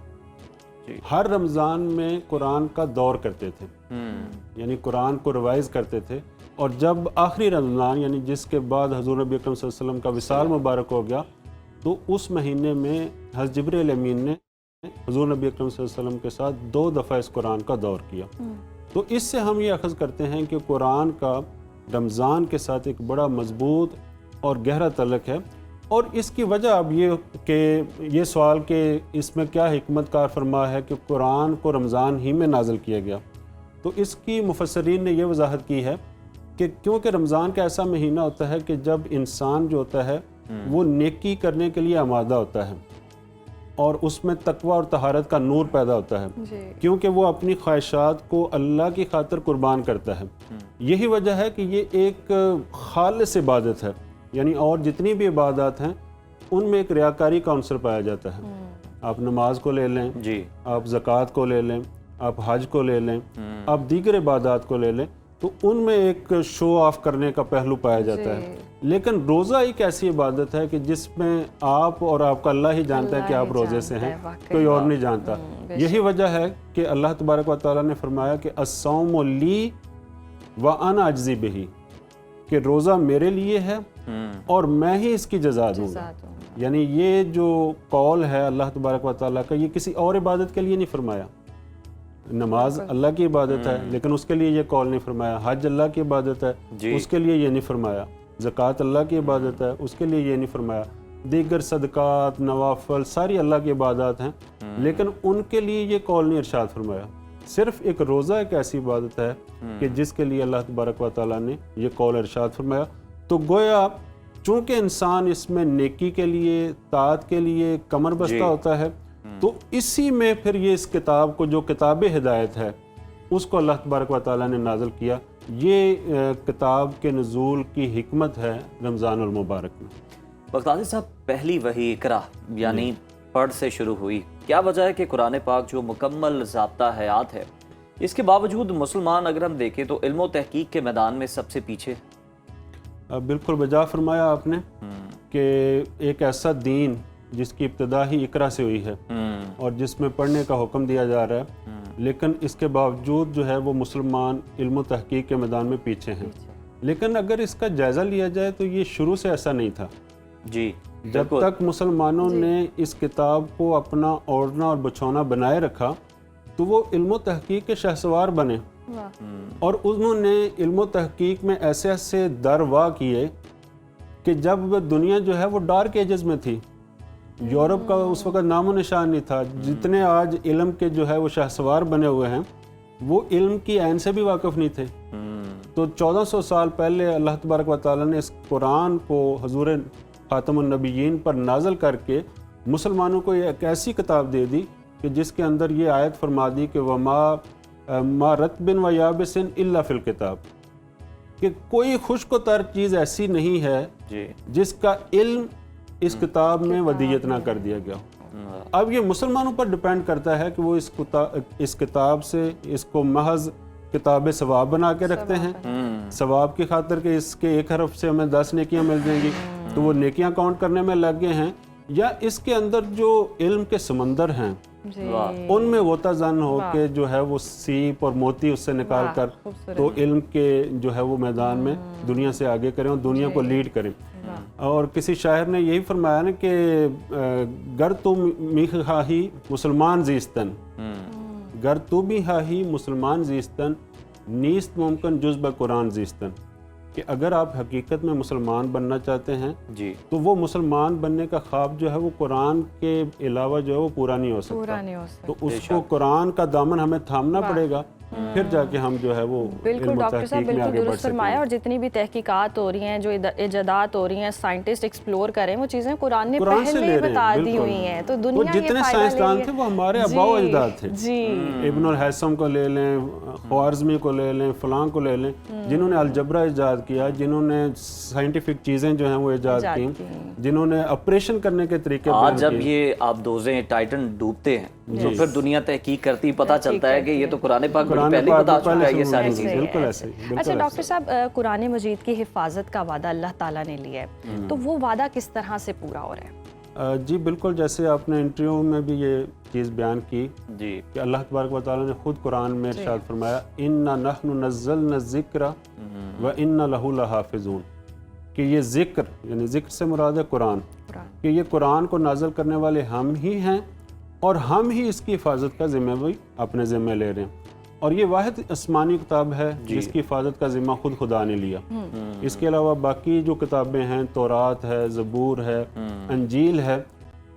हर रमज़ान में कुरान का दौर करते थे, यानी कुरान को रिवाइज़ करते थे। और जब आखिरी रमज़ान यानी जिसके बाद हुज़ूर नबी अकरम सल्लल्लाहु अलैहि वसल्लम का विसाल मुबारक हो गया, तो उस महीने में हज़रत जिब्राइल अमीन ने हुज़ूर नबी अकरम सल्लल्लाहु अलैहि वसल्लम के साथ 2 दफ़ा इस कुरान का दौर किया। तो इससे हम ये अख़ज़ करते हैं कि कुरान का रमज़ान के साथ एक बड़ा मजबूत और गहरा तल्लुक़ है। और इसकी वजह अब ये कि ये सवाल कि इसमें क्या हिकमत कार फरमा है कि कुरान को रमज़ान ही में नाज़िल किया गया, तो इसकी मुफस्सरीन ने यह वजाहत की है कि क्योंकि रमज़ान का ऐसा महीना होता है कि जब इंसान जो होता है वो नेकी करने के लिए आमादा होता है और उसमें तकवा और तहारत का नूर पैदा होता है, जी। क्योंकि वो अपनी ख्वाहिशात को अल्लाह की खातिर कुर्बान करता है। यही वजह है कि ये एक खालिस इबादत है, यानी और जितनी भी इबादत हैं उनमें एक रियाकारी का अंसर पाया जाता है। आप नमाज को ले लें, जी, आप ज़कात को ले लें, आप हज को ले लें, आप दीगर इबादत को ले लें, तो उनमें एक शो ऑफ करने का पहलू पाया जाता है। लेकिन रोज़ा एक ऐसी इबादत है कि जिसमें आप और आपका अल्लाह ही जानता है कि अल्लाह आप ही रोज़े से जानता हैं, है, वाकई। कोई और नहीं जानता। यही वजह है कि अल्लाह तबारक व तआला ने फरमाया कि अस्सौमु ली व अना अज्ज़ी बिही, कि रोज़ा मेरे लिए है और मैं ही इसकी जज़ा दूंगा। यानी ये जो कौल है अल्लाह तबारक व तआला का, ये किसी और इबादत के लिए नहीं फरमाया। नमाज अल्लाह की इबादत है लेकिन उसके लिए ये कौल नहीं फरमाया। हज अल्लाह की इबादत जी। है, उसके लिए ये नहीं फरमाया। ज़कात अल्लाह की इबादत है, उसके लिए ये नहीं फरमाया। दीगर सदक़ात नवाफल सारी अल्लाह की इबादत हैं, लेकिन उनके लिए ये कौल नहीं इरशाद फरमाया। सिर्फ एक रोज़ा एक ऐसी इबादत है कि जिसके लिए अल्लाह तबारक व तआला ने ये कौल इरशाद फरमाया। तो गोया चूँकि इंसान इसमें नेकी के लिए, ताअत के लिए कमर बस्ता होता है, तो इसी में फिर ये इस किताब को, जो किताब हिदायत है, उसको अल्लाह तबारक व तआला ने नाज़िल किया। ये किताब के नुज़ूल की हिकमत है रमज़ानुल मुबारक में। बगदादी साहब, पहली वही इकरा यानी पढ़ से शुरू हुई। क्या वजह है कि कुरान पाक जो मुकम्मल ज़ाब्ता हयात है, इसके बावजूद मुसलमान अगर हम देखें तो इल्म व तहकीक के मैदान में सबसे पीछे? बिल्कुल बजा फरमाया आपने कि एक ऐसा दीन जिसकी इब्तिदा ही इकरा से हुई है और जिसमें पढ़ने का हुक्म दिया जा रहा है, लेकिन इसके बावजूद जो है वो मुसलमान इल्म व तहकीक के मैदान में पीछे हैं। लेकिन अगर इसका जायज़ा लिया जाए तो ये शुरू से ऐसा नहीं था। जी, जब तक मुसलमानों ने इस किताब को अपना ओढ़ना और बछौना बनाए रखा तो वो इल्म व तहकीक के शहसवार बने और उन्होंने इल्म व तहकीक में ऐसे ऐसे दर वाह किए कि जब दुनिया जो है वो डार्क एजेस में थी, यूरोप का उस वक़्त नामो निशान नहीं था। जितने आज इल्म के जो है वो शहसवार बने हुए हैं, वो इल्म की ऐन से भी वाकिफ़ नहीं थे। तो 1400 साल पहले अल्लाह तबारक व तआला ने इस कुरान को हुज़ूर ख़ातमुन नबिय्यीन पर नाज़िल करके मुसलमानों को एक ऐसी किताब दे दी कि जिसके अंदर ये आयत फरमा दी कि मा रत्बिन व याबिसिन इल्ला फिल किताब, कि कोई खुश्क तर चीज़ ऐसी नहीं है जिसका इल्म इस किताब में वदीयत ना कर दिया गया। अब ये मुसलमानों पर डिपेंड करता है कि वो इस किताब से इसको महज किताब सवाब बना के रखते हैं, सवाब की खातिर कि इसके एक हरफ से हमें 10 नेकियां मिल जाएंगी, तो वो नेकियां काउंट करने में लग गए हैं, या इसके अंदर जो इल्म के समंदर हैं उनमें गोता जन हो के जो है वो सीप और मोती उससे निकाल कर तो इल्म के जो है वो मैदान में दुनिया से आगे करें और दुनिया को लीड करें। और किसी शायर ने यही फरमाया ना कि गर तुम मिखाही मुसलमान जीस्तन, गर तू भी हाही मुसलमान जीस्तन नीस्त मुमकिन जुज़्ब कुरान जीस्तन, कि अगर आप हकीकत में मुसलमान बनना चाहते हैं जी, तो वो मुसलमान बनने का ख्वाब जो है वो कुरान के अलावा जो है वो पूरा नहीं हो सकता। तो उसको कुरान का दामन हमें थामना पड़ेगा, फिर जाके हम जो है वो बिल्कुल डॉक्टर साहब बिल्कुल दुरुस्त फरमाया। और जितनी भी तहकीकात हो रही हैं, जो इजादात हो रही हैं, साइंटिस्ट एक्सप्लोर करें, वो चीज़ें कुरान ने पहले ही बता दी हुई हैं। तो दुनिया जितने साइंसदान थे वो हमारे आबाओ अजदाद थे जी। इब्नुल हैसम को ले लें, ख्वारिज़मी को ले लें, फलां को ले लें, जिन्होंने अलजबरा ईजाद किया, जिन्होंने साइंटिफिक चीज़ें जो हैं वो ईजाद की, जिन्होंने ऑपरेशन करने के तरीके। आज जब ये आप दोज़ें टाइटन डूबते हैं तो फिर दुनिया तहकीक करती, पता चलता है कि ये तो कुरान पाक पहले बता चुका है ये सारी चीजें। बिल्कुल ऐसे। अच्छा डॉक्टर साहब, कुरान मजीद की हिफाजत का वादा अल्लाह ताला ने लिया है, तो वो वादा किस तरह से पूरा हो रहा है? जी बिल्कुल, जैसे आपने इंटरव्यू में भी ये चीज़ बयान की जी कि अल्लाह तबारक व तआला ने खुद कुरान में इरशाद फरमाया, इन्ना नहनु नज़्ज़लना ज़िक्रा व इन्ना लहू लहाफ़िज़ून, कि ये ज़िक्र यानी ज़िक्र से मुराद है कुरान, कि ये कुरान को नाज़िल करने वाले हम ही हैं और हम ही इसकी हिफाजत का ज़िम्मेदारी अपने ज़िम्मे ले रहे हैं। और ये वाहिद आसमानी किताब है जिसकी हिफाजत का ज़िम्मा खुद खुदा ने लिया। इसके अलावा बाकी जो किताबें हैं, तौरात है, ज़बूर है, अंजील है,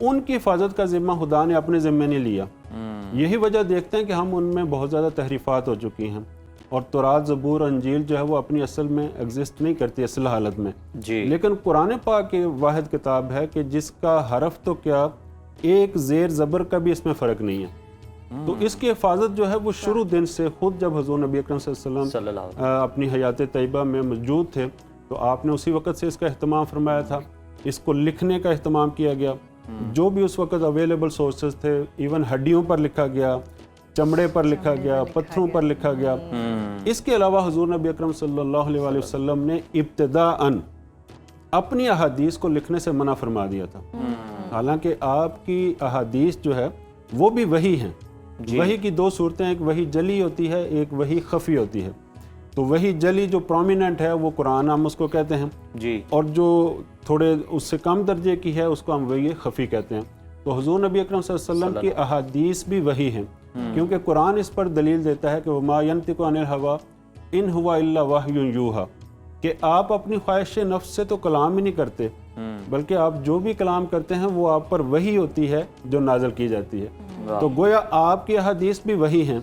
उनकी हिफाजत का ज़िम्मा खुदा ने अपने ज़िम्मे नहीं लिया। यही वजह देखते हैं कि हम उनमें बहुत ज़्यादा तहरीफ़ात हो चुकी हैं। और तौरात, ज़बूर, अंजील जो है वो अपनी असल में एग्जिस्ट नहीं करती असल हालत में जी। लेकिन कुरान पाक की वाहिद किताब है कि जिसका हरफ तो क्या एक ज़ेर ज़बर का भी इसमें फ़र्क नहीं है। तो इसकी हिफाजत जो है वो शुरू दिन से खुद जब हुज़ूर नबी अकरम सल्लल्लाहु अलैहि वसल्लम अपनी हयात तैयबा में मौजूद थे तो आपने उसी वक्त से इसका अहतमाम फरमाया था। इसको लिखने का अहतमाम किया गया, जो भी उस वक्त अवेलेबल सोर्सेज थे, इवन हड्डियों पर लिखा गया, चमड़े पर लिखा गया, पत्थरों पर लिखा गया। इसके अलावा हुज़ूर नबी अकरम सल्लल्लाहु अलैहि वसल्लम ने इब्तिदाअन अपनी अहादीस को लिखने से मना फरमा दिया था। हालांकि आपकी अहादीस जो है वो भी वही हैं। वही की दो सूरतें, एक वही जली होती है, एक वही खफी होती है। तो वही जली जो प्रोमिनेंट है वो कुरान हम उसको कहते हैं जी, और जो थोड़े उससे कम दर्जे की है उसको हम वही खफी कहते हैं। तो हुज़ूर नबी अकरम सल्लल्लाहु अलैहि वसल्लम की अहादीस भी वही हैं, क्योंकि कुरान इस पर दलील देता है कि वमा यंतिकु अनिल हवा इन हुवा इल्ला वह्युन यूहा, कि आप अपनी ख्वाहिश नफ्स से तो कलाम ही नहीं करते, बल्कि आप जो भी कलाम करते हैं वो आप पर वही होती है जो नाज़िल की जाती है। तो गोया आपकी अहादीस भी वही हैं,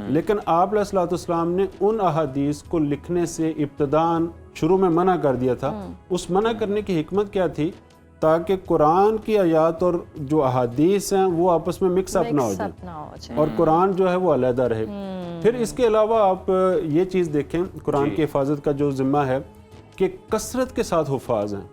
लेकिन आप अलैहिस्सलाम ने उन अहादीस को लिखने से इब्तिदान शुरू में मना कर दिया था। उस मना करने की हिकमत क्या थी? ताकि कुरान की आयात और जो अहादीस हैं वो आपस में मिक्स अप ना हो जाए और कुरान जो है वो अलहदा रहे। फिर इसके अलावा आप ये चीज़ देखें, कुरान की हिफाजत का जो जिम्मा है कि कसरत के साथ हुफाज हैं।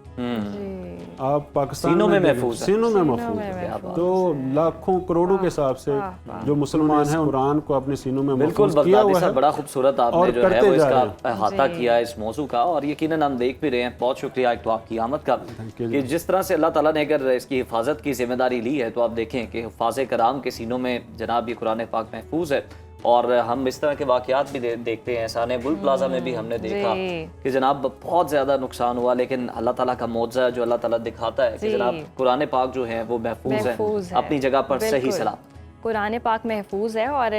आप पाकिस्तान सीनों में महफूज हैं। सीनों में महफूज हैं। तो लाखों करोड़ों के हिसाब से जो मुसलमान हैं कुरान को अपने सीनों में बिल्कुल महफूज किया हुआ है। बड़ा खूबसूरत आपने और जो है करते वो जा इसका रहे अहाता किया है इस मौजू का, और यकीनन हम देख भी रहे हैं। बहुत शुक्रिया एक तो आपकी आमद का कि जिस तरह से अल्लाह ताला ने अगर इसकी हिफाजत की जिम्मेदारी ली है तो आप देखें कि हुफ़ाज़ कराम के सीनों में जनाब ये कुरान पाक महफूज है। और हम इस तरह के वाक़यात भी देखते हैं। साने बुल प्लाजा में भी हमने देखा कि जनाब बहुत ज़्यादा नुकसान हुआ, लेकिन अल्लाह ताला का मौजज़ा जो अल्लाह ताला दिखाता है कि जनाब कुरान पाक जो है वो महफूज है अपनी जगह पर सही सलामत। कुरान पाक महफूज है और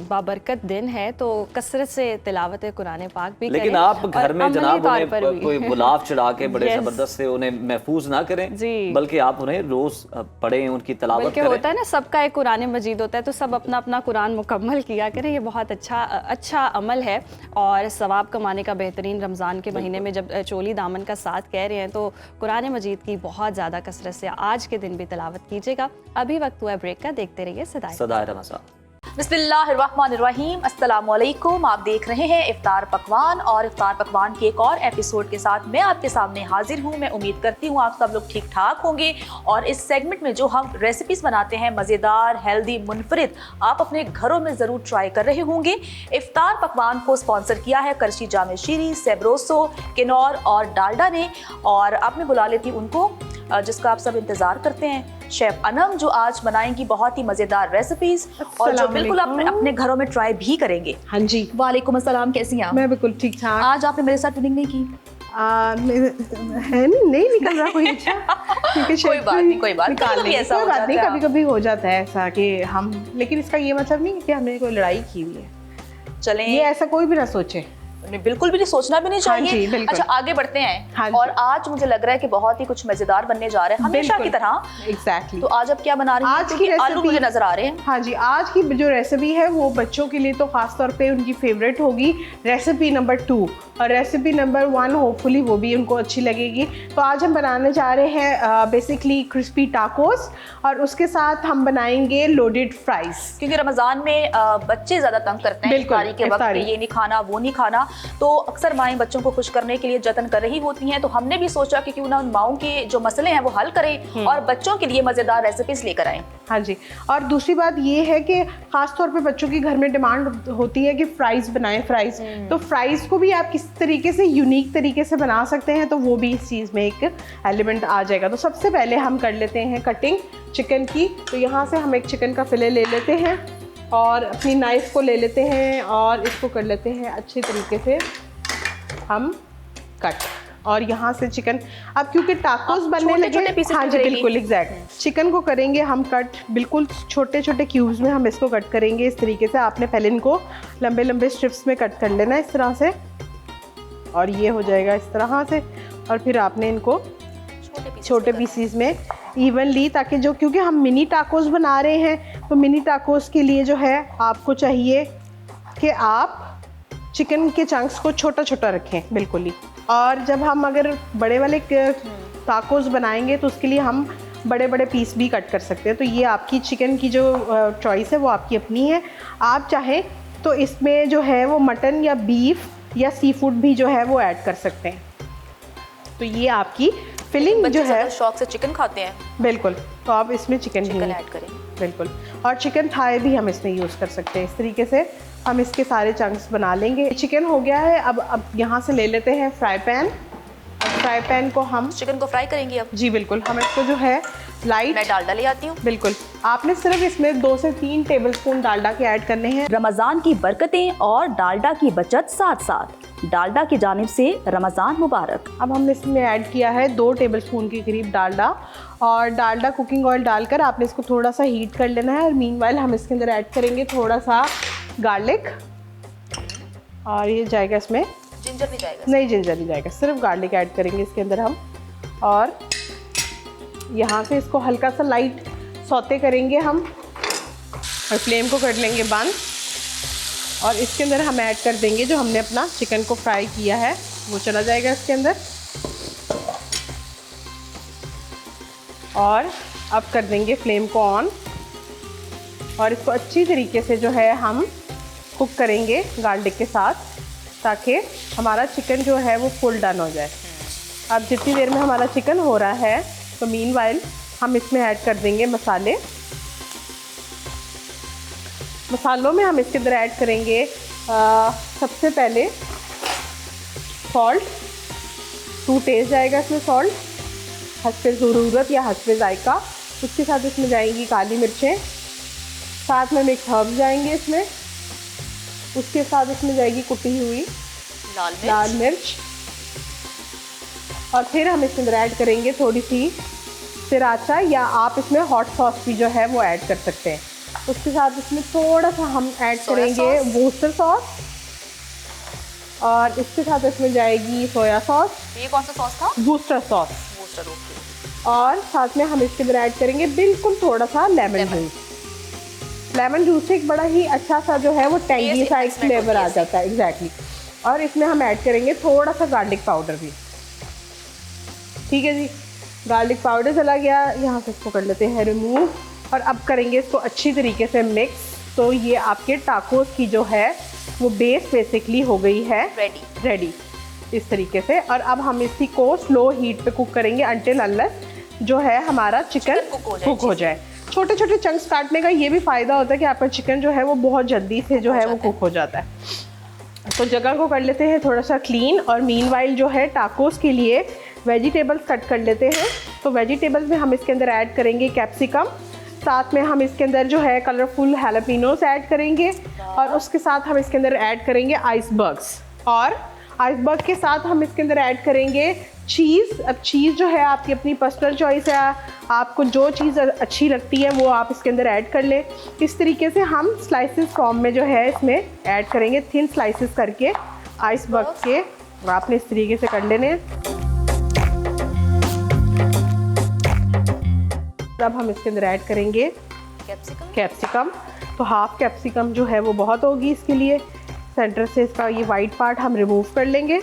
बाबरकत दिन है, तो कसरत से तिलावत कुरान पाक भी लेकिन करें। आप घर में जनाब उन्हें कोई गुलाब चढ़ा के बड़े Yes. जबरदस्त से उन्हें महफूज ना करें, जी। बल्कि आप उन्हें रोज पढ़ें, उनकी तिलावत बल्कि करें। होता है ना सबका एक कुरान मजीद होता है, तो सब अपना अपना कुरान मुकम्मल किया करें। ये बहुत अच्छा अमल है और सवाब कमाने का बेहतरीन रमज़ान के महीने में जब चोली दामन का साथ कह रहे हैं तो कुरान मजीद की बहुत ज़्यादा कसरत से आज के दिन भी तिलावत कीजिएगा। अभी वक्त हुआ है ब्रेक का, देखते रहिए सदाए रमज़ान। बिस्मिल्लाहिर्रहमानिर्रहीम, अस्सलामुअलैकुम। आप देख रहे हैं इफ्तार पकवान और इफ्तार पकवान के एक और एपिसोड के साथ मैं आपके सामने हाजिर हूँ। मैं उम्मीद करती हूँ आप सब लोग ठीक ठाक होंगे। और इस सेगमेंट में जो हम रेसिपीज़ बनाते हैं मज़ेदार, हेल्दी, मुनफरिद, आप अपने घरों में ज़रूर ट्राई कर रहे होंगे। इफ्तार पकवान को स्पॉन्सर किया है करशी जामे शीरी, सेब्रोसो, किन्नौर और डालडा ने। और अब मैं बुला लेती उनको जिसका आप सब इंतज़ार करते हैं, शेफ अनम, जो आज बनाएंगी बहुत ही मज़ेदार रेसिपीज़ और जो बिल्कुल अपने घरों में ट्राई भी करेंगे। हाँ जी, वालेकुम अस्सलाम, कैसी हैं आप? मैं बिल्कुल ठीक ठाक। आज आपने मेरे साथ ट्यूनिंग नहीं की? है नहीं निकल रहा कोई अच्छा। कोई बात नहीं, कोई बात नहीं, ऐसा हो जाता है। कभी कभी हो जाता है ऐसा कि हम, लेकिन इसका ये मतलब नहीं कि हमने कोई लड़ाई की हुई है। चलें, ये ऐसा कोई भी ना सोचे, बिल्कुल भी नहीं सोचना भी नहीं चाहिए। हाँ जी, बिल्कुल। अच्छा, आगे बढ़ते हैं। हाँ जी। और आज मुझे लग रहा है कि बहुत ही कुछ मजेदार बनने जा रहे हैं हमेशा की तरह। एग्जैक्टली। तो आज आप क्या बना रही हैं? आज की आलू मुझे नजर आ रहे हैं। हाँ जी, आज की जो रेसिपी है वो बच्चों के लिए तो खास तौर पे उनकी फेवरेट होगी। रेसिपी नंबर 2 और रेसिपी नंबर 1 होपफुली वो भी उनको अच्छी लगेगी। तो आज हम बनाने जा रहे हैं बेसिकली क्रिस्पी टाकोस और उसके साथ हम बनाएंगे लोडेड फ्राइज। क्योंकि रमजान में बच्चे ज्यादा तंग करते हैं इफ्तारी के वक्त, ये नहीं खाना वो नहीं खाना। तो अक्सर माएँ बच्चों को खुश करने के लिए जतन कर रही होती हैं। तो हमने भी सोचा कि क्यों ना उन माओं के जो मसले हैं वो हल करें और बच्चों के लिए मजेदार रेसिपीज लेकर आएं। हाँ जी, और दूसरी बात ये है कि खास तौर पे बच्चों की घर में डिमांड होती है कि फ्राइज बनाएं फ्राइज। तो फ्राइज को भी आप किस तरीके से यूनिक तरीके से बना सकते हैं, तो वो भी इस चीज़ में एक एलिमेंट आ जाएगा। तो सबसे पहले हम कर लेते हैं कटिंग चिकन की। तो यहाँ से हम एक चिकन का फिले ले लेते हैं और अपनी नाइफ को ले लेते हैं और इसको कर लेते हैं अच्छे तरीके से हम कट। और यहाँ से चिकन, अब क्योंकि टाकोस बनने लगे, हाँ जी बिल्कुल एग्जैक्ट, चिकन को करेंगे हम कट बिल्कुल छोटे छोटे क्यूब्स में हम इसको कट करेंगे इस तरीके से। आपने पहले इनको लंबे लंबे स्ट्रिप्स में कट कर लेना इस तरह से, और ये हो जाएगा इस तरह से। और फिर आपने इनको छोटे पीसीस में इवनली, ताकि जो, क्योंकि हम मिनी टाकोस बना रहे हैं तो मिनी टाकोस के लिए जो है आपको चाहिए कि आप चिकन के चंक्स को छोटा छोटा रखें बिल्कुल ही। और जब हम अगर बड़े वाले टाकोस बनाएंगे तो उसके लिए हम बड़े बड़े पीस भी कट कर सकते हैं। तो ये आपकी चिकन की जो चॉइस है वो आपकी अपनी है। आप चाहें तो इसमें जो है वो मटन या बीफ या सी फूड भी जो है वो ऐड कर सकते हैं। तो ये आपकी फिलिंग जो है, शौक से चिकन खाते हैं बिल्कुल, तो आप इसमें चिकन ऐड करें बिल्कुल। और चिकन थाई भी हम इसमें यूज़ कर सकते हैं। इस तरीके से हम इसके सारे चंक्स बना लेंगे। चिकन हो गया है। अब यहाँ से ले लेते हैं फ्राई पैन। फ्राई पैन को हम चिकन को फ्राई करेंगे अब। जी बिल्कुल। हम इसको जो है लाइट, मैं डालडा ले आती हूँ। बिल्कुल, आपने सिर्फ इसमें 2 से 3 टेबलस्पून डालडा के ऐड करने हैं। रमज़ान की बरकतें और डालडा की बचत साथ साथ। डालडा की जानिब से रमज़ान मुबारक। अब हमने इसमें ऐड किया है 2 टेबलस्पून के करीब डालडा। और डालडा कुकिंग ऑयल डालकर आपने इसको थोड़ा सा हीट कर लेना है। और मीनवाइल हम इसके अंदर ऐड करेंगे थोड़ा सा गार्लिक। और ये जाएगा इसमें, जिंजर भी जाएगा? नहीं, जिंजर नहीं जाएगा, सिर्फ गार्लिक ऐड करेंगे इसके अंदर हम। और यहाँ से इसको हल्का सा लाइट सौते करेंगे हम और फ्लेम को कर लेंगे बंद। और इसके अंदर हम ऐड कर देंगे जो हमने अपना चिकन को फ्राई किया है, वो चला जाएगा इसके अंदर। और अब कर देंगे फ्लेम को ऑन और इसको अच्छी तरीके से जो है हम कुक करेंगे गार्लिक के साथ, ताकि हमारा चिकन जो है वो फुल डन हो जाए। अब जितनी देर में हमारा चिकन हो रहा है तो मीनवाइल हम इसमें ऐड कर देंगे मसाले। मसालों में हम इसके अंदर ऐड करेंगे सबसे पहले सॉल्ट, 2 टेस्ट जाएगा इसमें सॉल्ट, हस्बे ज़रूरत या हस्बे जायका। उसके साथ इसमें जाएंगी काली मिर्चें, साथ में मिक्स हर्ब्स जाएंगे इसमें। उसके साथ इसमें जाएगी कुटी हुई लाल मिर्च। और फिर हम इसके अंदर ऐड करेंगे थोड़ी सी सिराचा, या आप इसमें हॉट सॉस भी जो है वो ऐड कर सकते हैं। उसके साथ इसमें थोड़ा सा हम ऐड करेंगे वूस्टर सॉस। और इसके साथ इसमें जाएगी सोया सॉस। ये कौन सा सॉस था? Worcester sauce. Worcester, okay. और साथ में हम इसके अंदर ऐड करेंगे बिल्कुल थोड़ा सा लेमन जूस। लेमन जूस से एक बड़ा ही अच्छा सा जो है वो टैंगी सा एक फ्लेवर आ जाता है। एग्जैक्टली। और इसमें हम ऐड करेंगे थोड़ा सा गार्लिक पाउडर भी। ठीक है जी, गार्लिक पाउडर चला गया। यहाँ से इसको कर लेते हैं रिमूव। और अब करेंगे इसको अच्छी तरीके से मिक्स। तो ये आपके टाकोस की जो है वो बेस बेसिकली हो गई है रेडी इस तरीके से। और अब हम इसी को स्लो हीट पे कुक करेंगे अनटिल अनलेस जो है हमारा चिकन कुक हो जाए। छोटे छोटे चंक्स काटने का ये भी फ़ायदा होता है कि आपका चिकन जो है वो बहुत जल्दी से जो है वो कुक हो जाता है। तो जगह को कर लेते हैं थोड़ा सा क्लीन। और मीनवाइल जो है टाकोस के लिए वेजिटेबल्स कट कर लेते हैं। तो वेजिटेबल्स में हम इसके अंदर ऐड करेंगे कैप्सिकम, साथ में हम इसके अंदर जो है कलरफुल हैलापिनोस ऐड करेंगे। और उसके साथ हम इसके अंदर ऐड करेंगे आइसबर्ग्स। और आइसबर्ग के साथ हम इसके अंदर ऐड करेंगे चीज़। अब चीज़ जो है आपकी अपनी पर्सनल चॉइस है, आपको जो चीज़ अच्छी लगती है वो आप इसके अंदर ऐड कर लें। इस तरीके से हम स्लाइसेस फॉर्म में जो है इसमें ऐड करेंगे, थिन स्लाइसेस करके आइसबर्ग के आपने इस तरीके से कर लेने। अब हम इसके अंदर ऐड करेंगे कैप्सिकम। तो हाफ कैप्सिकम जो है वो बहुत होगी इसके लिए। सेंटर से इसका ये वाइट पार्ट हम रिमूव कर लेंगे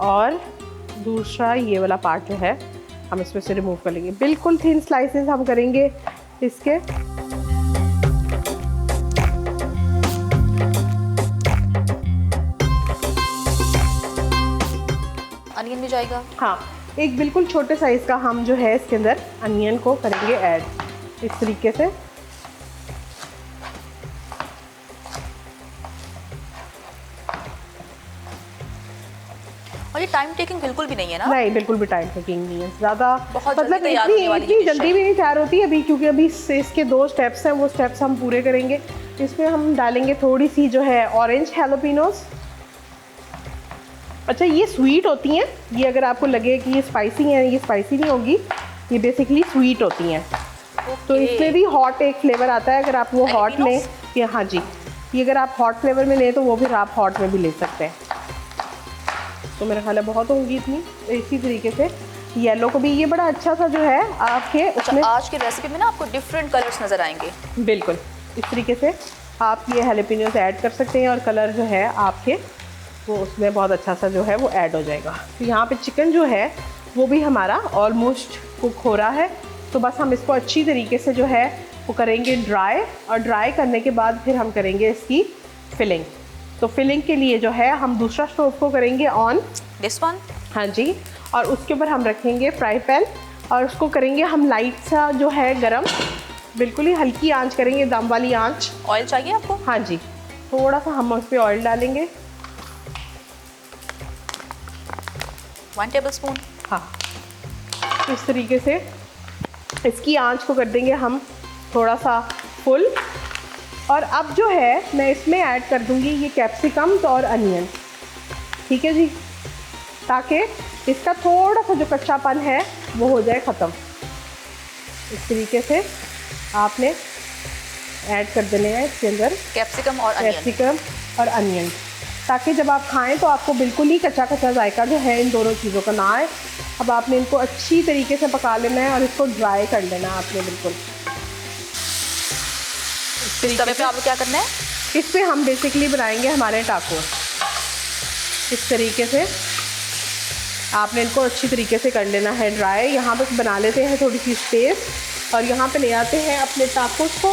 और दूसरा ये वाला पार्ट जो है हम इसमें से रिमूव कर लेंगे। बिल्कुल थिन स्लाइसेस हम करेंगे इसके। अनियन भी जाएगा? हाँ, एक बिल्कुल छोटे साइज़ का हम जो है इसके अंदर अनियन को करेंगे ऐड इस तरीके से। और ये टाइम टेकिंग बिल्कुल भी नहीं है ना? नहीं, बिल्कुल भी टाइम टेकिंग नहीं है ज़्यादा। मतलब इतनी जल्दी भी नहीं तैयार होती अभी, क्योंकि अभी इसके 2 स्टेप्स हैं, वो स्टेप्स हम पूरे करेंगे। इसमें हम डालेंगे थोड़ी सी जो है ऑरेंज हैलोपिनोस। अच्छा, ये स्वीट होती हैं, ये अगर आपको लगे कि ये स्पाइसी हैं, ये स्पाइसी नहीं होगी, ये बेसिकली स्वीट होती हैं। तो इसमें भी हॉट एक फ्लेवर आता है, अगर आप वो हॉट लें। ये हाँ जी, ये अगर आप हॉट फ्लेवर में लें तो वो फिर आप हॉट में भी ले सकते हैं। तो मेरा ख्याल है बहुत होंगी इतनी। तो इसी तरीके से येलो को भी, ये बड़ा अच्छा सा जो है आपके उसमें आज की रेसिपी में ना आपको डिफरेंट कलर्स नज़र आएंगे। बिल्कुल इस तरीके से आप ये हैलेपिनोस ऐड कर सकते हैं और कलर जो है आपके वो उसमें बहुत अच्छा सा जो है वो ऐड हो जाएगा। तो यहाँ पे चिकन जो है वो भी हमारा ऑलमोस्ट कुक हो रहा है। तो बस हम इसको अच्छी तरीके से जो है वो करेंगे ड्राई, और ड्राई करने के बाद फिर हम करेंगे इसकी फिलिंग। तो फिलिंग के लिए जो है हम दूसरा स्टोव को करेंगे ऑन, दिस वन। हाँ जी, और उसके ऊपर हम रखेंगे फ्राई पैन और उसको करेंगे हम लाइट सा जो है गरम, बिल्कुल ही हल्की आंच करेंगे, दम वाली आंच। ऑयल चाहिए आपको? हाँ जी, थोड़ा सा हम उस पर ऑयल डालेंगे, 1 टेबलस्पून। हाँ, इस तरीके से इसकी आंच को कर देंगे हम थोड़ा सा फुल। और अब जो है मैं इसमें ऐड कर दूंगी ये कैप्सिकम और अनियन, ठीक है जी, ताकि इसका थोड़ा सा जो कच्चापन है वो हो जाए ख़त्म। इस तरीके से आपने ऐड कर देने हैं इसके अंदर कैप्सिकम और अनियन, ताकि जब आप खाएं तो आपको बिल्कुल ही कच्चा कच्चा जायका जो है इन दोनों चीज़ों का ना आए। अब आपने इनको अच्छी तरीके से पका लेना है और इसको ड्राई कर लेना है आपने बिल्कुल। इस तवे पे आपको क्या करना है? इस पे हम बेसिकली बनाएंगे हमारे टाकोस। इस तरीके से आपने इनको अच्छी तरीके से कर लेना है ड्राई। यहाँ पे बना लेते हैं थोड़ी सी स्पेस और यहाँ पे ले आते हैं अपने टाकोस को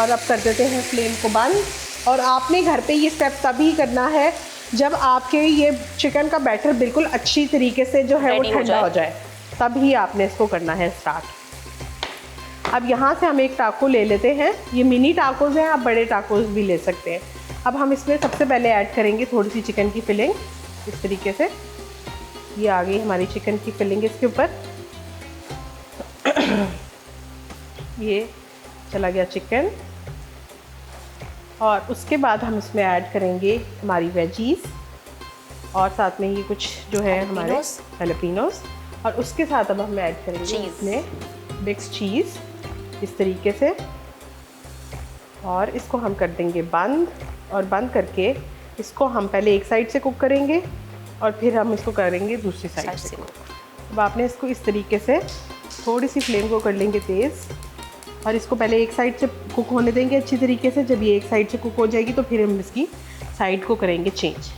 और अब कर देते हैं फ्लेम को बंद। और आपने घर पे ये स्टेप तभी करना है जब आपके ये चिकन का बैटर बिल्कुल अच्छी तरीके से जो है वो ठंडा हो जाए, तभी आपने इसको करना है स्टार्ट। अब यहाँ से हम एक टाको ले लेते हैं, ये मिनी टाकोस हैं, आप बड़े टाकोस भी ले सकते हैं। अब हम इसमें सबसे पहले ऐड करेंगे थोड़ी सी चिकन की फिलिंग। इस तरीके से ये आ गई हमारी चिकन की फिलिंग इसके ऊपर। ये चला गया चिकन और उसके बाद हम इसमें ऐड करेंगे हमारी वेजीज और साथ में ये कुछ जो है हमारे हैलेपिनोस, और उसके साथ अब हम ऐड करेंगे इसमें मिक्स चीज़ इस तरीके से, और इसको हम कर देंगे बंद। और बंद करके इसको हम पहले एक साइड से कुक करेंगे और फिर हम इसको करेंगे दूसरी साइड से। अब आपने इसको इस तरीके से थोड़ी सी फ्लेम को कर लेंगे तेज़ और इसको पहले एक साइड से कुक होने देंगे अच्छी तरीके से। जब ये एक साइड से कुक हो जाएगी तो फिर हम इसकी साइड को करेंगे चेंज।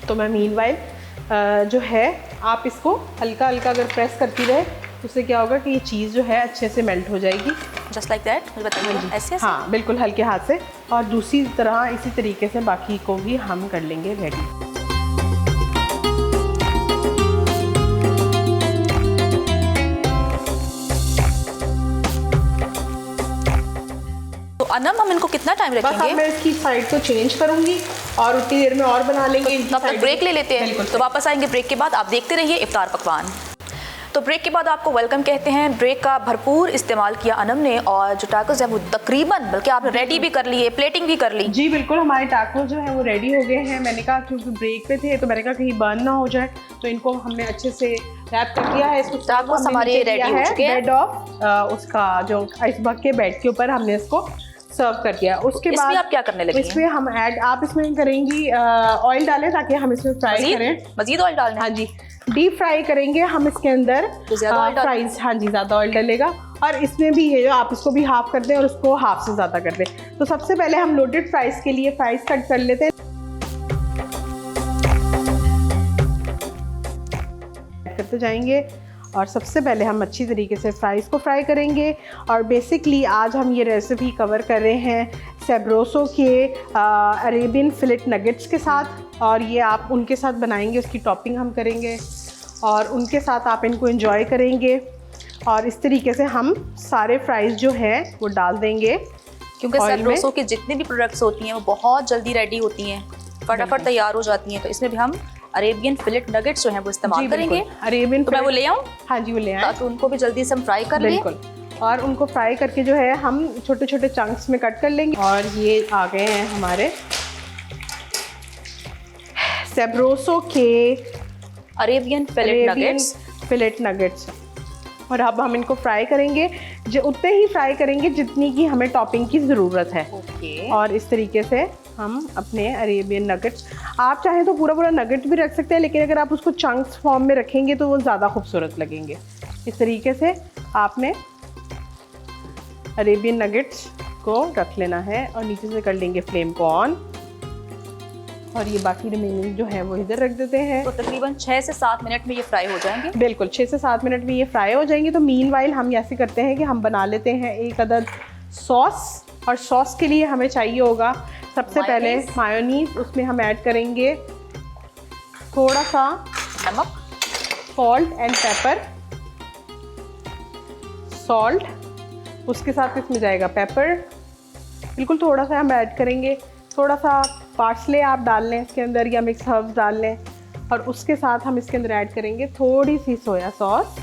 तो मैं मीनवाइल जो है आप इसको हल्का हल्का अगर प्रेस करती रहे तो उससे क्या होगा कि ये चीज़ जो है अच्छे से मेल्ट हो जाएगी। जस्ट लाइक दैट, मुझे बताइए ऐसे? हाँ बिल्कुल, हल्के हाथ से। और दूसरी तरह इसी तरीके से बाकी को भी हम कर लेंगे रेडी। अनम हम इनको कितना टाइम रखेंगे? बस अब मैं इसकी साइड को चेंज करूंगी और उतनी देर में और बना लेंगे। तो तब तक ब्रेक ले लेते हैं, तो वापस आएंगे ब्रेक के बाद। आप देखते रहिए इफ्तार पकवान। तो ब्रेक के बाद आपको वेलकम कहते हैं। ब्रेक का भरपूर इस्तेमाल किया अनम ने और जो टाकोस है वो तकरीबन, बल्कि आपने रेडी भी कर लिए, प्लेटिंग भी कर ली। जी बिल्कुल, हमारे टाकोस जो है वो रेडी हो गए हैं। मैंने कहा क्योंकि ब्रेक पे थे तो मैंने कहा कहीं बर्न ना हो जाए, तो इनको हमने अच्छे से रैप कर दिया है। इसको टाकोस हमारे रेडी हो चुके हैं। बेड ऑफ उसका जो आइसबर्ग के बेड के ऊपर हमने इसको सर्व कर दिया। उसके बाद इसमें आप क्या करने लगे? इसमें हम ऐड, आप इसमें करेंगी ऑयल डालें ताकि हम इसमें फ्राई करें। मजीद ऑयल डालना? हाँ जी, डीप फ्राई करेंगे हम इसके अंदर। तो ज़्यादा ऑयल फ्राइज, हाँ जी, ज़्यादा ऑयल डलेगा। और इसमें भी ये जो आप इसको भी हाफ कर दें और उसको हाफ से ज़्यादा कर दें। तो सबसे पहले हम लोडेड फ्राइज के लिए फ्राइज कट कर लेते हैं। करते जाएंगे और सबसे पहले हम अच्छी तरीके से फ्राइज़ को फ्राई करेंगे। और बेसिकली आज हम ये रेसिपी कवर कर रहे हैं सेब्रोसो के अरेबियन फिलेट नगेट्स के साथ, और ये आप उनके साथ बनाएंगे, उसकी टॉपिंग हम करेंगे और उनके साथ आप इनको एंजॉय करेंगे। और इस तरीके से हम सारे फ्राइज़ जो हैं वो डाल देंगे, क्योंकि सेब्रोसो की जितनी भी प्रोडक्ट्स होती हैं वो बहुत जल्दी रेडी होती हैं, फटाफट तैयार हो जाती हैं। तो इसमें भी हम अरेबियन फिलेट नगेट्स जो हैं वो इस्तेमाल करेंगे। अरेबियन, तो मैं वो ले आऊँ? हाँ जी, वो ले आएं, ताकि उनको भी जल्दी से हम फ्राई कर लें। बिल्कुल, और उनको फ्राई करके जो है हम छोटे छोटे चंक्स में कट कर लेंगे। और ये आ गए हैं हमारे सेब्रोसो के अरेबियन फिलेट नगेट्स। और अब हम इनको फ्राई करेंगे, जो उतने ही फ्राई करेंगे जितनी की हमें टॉपिंग की ज़रूरत है। और इस तरीके से हम अपने अरेबियन नगेट्स, आप चाहें तो पूरा पूरा नगेट भी रख सकते हैं, लेकिन अगर आप उसको चंक्स फॉर्म में रखेंगे तो वो ज़्यादा खूबसूरत लगेंगे। इस तरीके से आपने अरेबियन नगेट्स इसको रख लेना है और नीचे से कर लेंगे फ्लेम को ऑन, और ये बाकी रिमेनिंग जो है वो इधर रख देते हैं। तो तकरीबन 6 से 7 मिनट में ये फ्राई हो जाएंगे। बिल्कुल 6 से 7 मिनट में ये फ्राई हो जाएंगे। तो मीनवाइल हम ऐसे करते हैं कि हम बना लेते हैं एक अदद सॉस, और सॉस के लिए हमें चाहिए होगा सबसे पहले मायोनीज। उसमें हम ऐड करेंगे थोड़ा सा नमक, सॉल्ट एंड पेपर, सॉल्ट, उसके साथ इसमें जाएगा पेपर, बिल्कुल थोड़ा सा हम ऐड करेंगे, थोड़ा सा पार्सले आप डाल लें इसके अंदर या मिक्स हर्ब्स डाल लें, और उसके साथ हम इसके अंदर ऐड करेंगे थोड़ी सी सोया सॉस,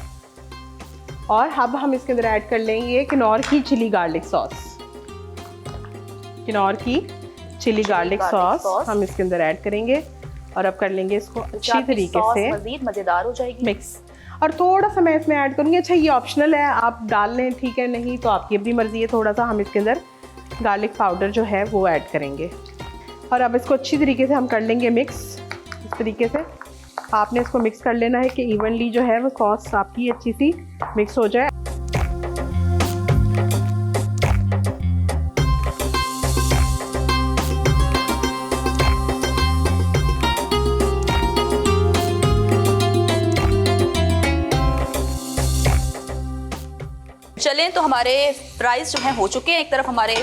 और अब हम इसके अंदर ऐड कर लेंगे किनौर की चिली गार्लिक सॉस। किनौर की चिली गार्लिक सॉस हम इसके अंदर ऐड करेंगे, और अब कर लेंगे इसको अच्छी तरीके से मज़ीद मज़ेदार हो जाएगी मिक्स। और थोड़ा सा मैं इसमें ऐड करूँगी, अच्छा ये ऑप्शनल है, आप डाल लें ठीक है, नहीं तो आपकी अपनी मर्ज़ी है। थोड़ा सा हम इसके अंदर गार्लिक पाउडर जो है वो ऐड करेंगे, और अब इसको अच्छी तरीके से हम कर लेंगे मिक्स। इस तरीके से आपने इसको मिक्स कर लेना है कि इवनली जो है वो सॉस आपकी अच्छी सी मिक्स हो जाए। चलें, तो हमारे फ्राइज जो हैं हो चुके हैं। एक तरफ हमारे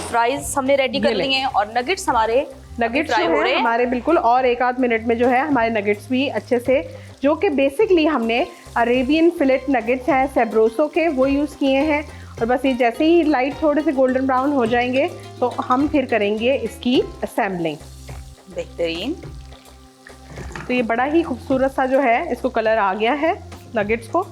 फ्राइज हमने रेडी कर लिए हैं, और नगेट्स फ्राई हो रहे हैं हमारे बिल्कुल, और एक आध मिनट में जो है हमारे नगेट्स भी अच्छे से, जो कि बेसिकली हमने अरेबियन फिलेट नगेट्स हैं सेब्रोसो के, वो यूज़ किए हैं। और बस ये जैसे ही लाइट थोड़े से गोल्डन ब्राउन हो जाएंगे तो हम फिर करेंगे इसकी असेंबलिंग। बेहतरीन। तो ये बड़ा ही खूबसूरत सा जो है इसको कलर आ गया है नगेट्स को,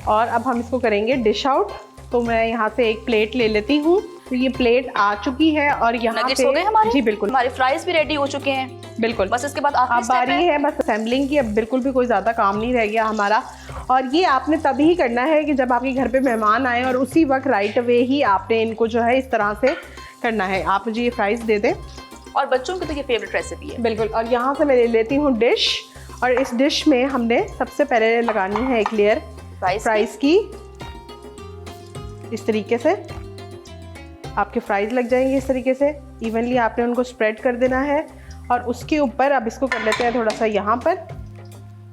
और अब हम इसको करेंगे डिश आउट। तो मैं यहाँ से एक प्लेट ले लेती हूँ। तो ये प्लेट आ चुकी है, और यहाँ पे हो गए हमारे? जी बिल्कुल, हमारे फ्राइज भी रेडी हो चुके हैं। बिल्कुल, बस इसके बाद अब बारी है बस असेंबलिंग की। अब बिल्कुल भी कोई ज़्यादा काम नहीं रह गया हमारा, और ये आपने तभी करना है कि जब आपके घर पे मेहमान आए, और उसी वक्त राइट अवे ही आपने इनको जो है इस तरह से करना है। आप मुझे ये फ्राइज दे दें, और बच्चों की तो ये फेवरेट रेसिपी है। बिल्कुल। और यहाँ से मैं ले लेती हूँ डिश, और इस डिश में हमने सबसे पहले लगानी है एक लेयर फ्राइज की। इस तरीके से आपके फ्राइज लग जाएंगे, इस तरीके से इवनली आपने उनको स्प्रेड कर देना है। और उसके ऊपर अब इसको कर लेते हैं थोड़ा सा यहाँ पर,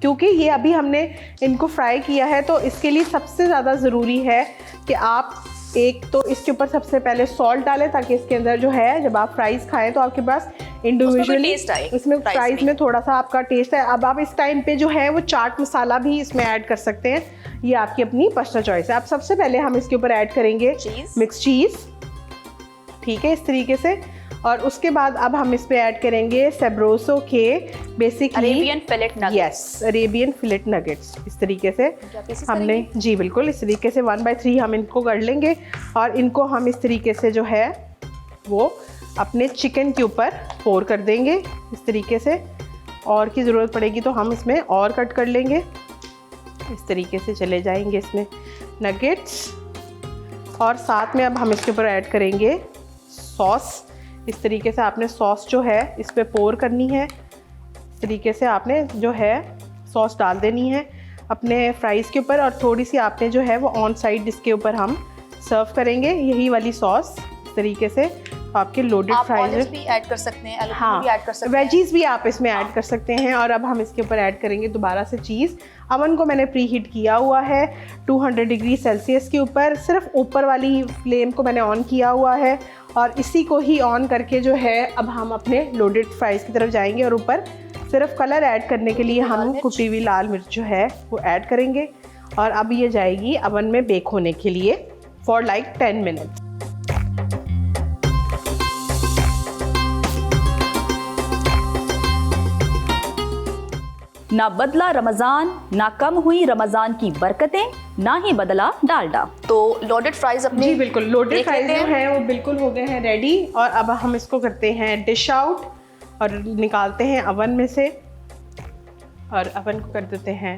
क्योंकि ये अभी हमने इनको फ्राई किया है, तो इसके लिए सबसे ज़्यादा ज़रूरी है कि आप एक तो इसके ऊपर सबसे पहले सॉल्ट डालें, ताकि इसके अंदर जो है जब आप फ्राइज खाएं तो आपके पास इंडिविजुअली इसमें फ्राइज में थोड़ा सा आपका टेस्ट है। अब आप इस टाइम पे जो है वो चाट मसाला भी इसमें ऐड कर सकते हैं, ये आपकी अपनी पर्सनल चॉइस है। अब सबसे पहले हम इसके ऊपर ऐड करेंगे मिक्स चीज़, ठीक है, इस तरीके से। और उसके बाद अब हम इस पे ऐड करेंगे सेब्रोसो के basically Arabian fillet nuggets. Yes, Arabian fillet nuggets. इस तरीके से हमने, जी बिल्कुल, इस तरीके से 1/3 हम इनको कर लेंगे, और इनको हम इस तरीके से जो है वो अपने चिकन के ऊपर पोर कर देंगे इस तरीके से। और की ज़रूरत पड़ेगी तो हम इसमें और कट कर लेंगे। इस तरीके से चले जाएंगे इसमें नगेट्स, और साथ में अब हम इसके ऊपर ऐड करेंगे सॉस। इस तरीके से आपने सॉस जो है इस पे पोर करनी है। इस तरीके से आपने जो है सॉस डाल देनी है अपने फ्राइज़ के ऊपर, और थोड़ी सी आपने जो है वो ऑन साइड इसके ऊपर हम सर्व करेंगे यही वाली सॉस। इस तरीके से आपके लोडेड फ्राइज भी ऐड कर सकते हैं, हाँ, भी ऐड कर सकते हैं, वेजीज भी आप इसमें ऐड कर सकते हैं। और अब हम इसके ऊपर ऐड करेंगे दोबारा से चीज़। अवन को मैंने प्री हीट किया हुआ है 200 डिग्री सेल्सियस के ऊपर, सिर्फ ऊपर वाली फ्लेम को मैंने ऑन किया हुआ है, और इसी को ही ऑन करके जो है अब हम अपने लोडेड फ्राइज़ की तरफ जाएंगे। और ऊपर सिर्फ कलर ऐड करने के लिए हम कुटी हुई लाल मिर्च जो है वो ऐड करेंगे, और अब ये जाएगी अवन में बेक होने के लिए फॉर लाइक 10 मिनट। ना बदला रमजान, ना कम हुई रमजान की बरकतें, ना ही बदला डालडा। तो लोडेड फ्राइज अपने, जी बिल्कुल, लोडेड फ्राइज जो हैं वो बिल्कुल हो गए हैं रेडी। और अब हम इसको करते हैं डिश आउट, और निकालते हैं अवन में से, और अवन को कर देते हैं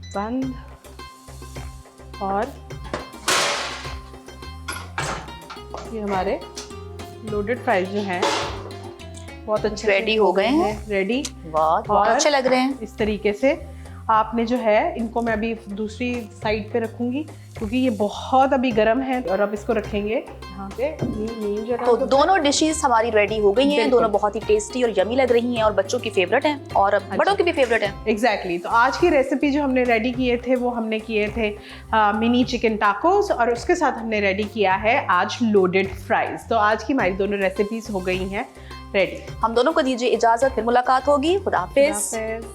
बंद। और ये हमारे लोडेड फ्राइज जो हैं बहुत अच्छे रेडी हो गए हैं, रेडी। वाह, बहुत अच्छे लग रहे हैं इस तरीके से। आपने जो है इनको मैं अभी दूसरी साइड पे रखूंगी क्योंकि ये बहुत अभी गर्म है, और अब इसको रखेंगे यहाँ पे अपनी मेन जगह तो पे। दोनों डिशेस हमारी रेडी हो गई हैं, बिल्कुल। दोनों बहुत ही टेस्टी और यमी लग रही हैं और बच्चों की फेवरेट हैं और बड़ों की भी फेवरेट हैं। एग्जैक्टली तो आज की रेसिपी जो हमने रेडी किए थे वो हमने किए थे मिनी चिकन टाकोस, और उसके साथ हमने रेडी किया है आज लोडेड फ्राइज। तो आज की हमारी दोनों रेसिपीज हो गई हैं रेडी। हम दोनों को दीजिए इजाजत, फिर मुलाकात होगी। खुदा हाफिज।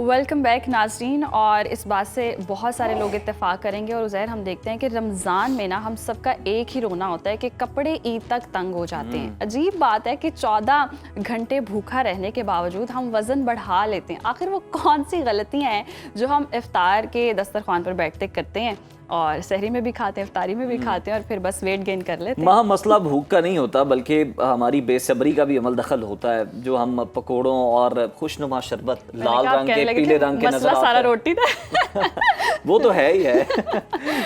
वेलकम बैक नाज़रीन। और इस बात से बहुत सारे लोग इत्तेफाक करेंगे और उज़ैर हम देखते हैं कि रमज़ान में ना हम सबका एक ही रोना होता है कि कपड़े ईद तक तंग हो जाते हैं। अजीब बात है कि 14 घंटे भूखा रहने के बावजूद हम वज़न बढ़ा लेते हैं। आखिर वो कौन सी गलतियाँ हैं जो हम इफ्तार के दस्तरखान पर बैठते करते हैं और सहरी में भी खाते हैं, इफ्तारी में भी खाते हैं और फिर बस वेट गेन कर लेते हैं। मसला भूख का नहीं होता बल्कि हमारी बेसब्री का भी अमल दखल होता है, जो हम पकोड़ों और खुशनुमा शरबत लाल रंग के पीले रंग के नजर सारा आता है। रोटी था। वो तो है ही है।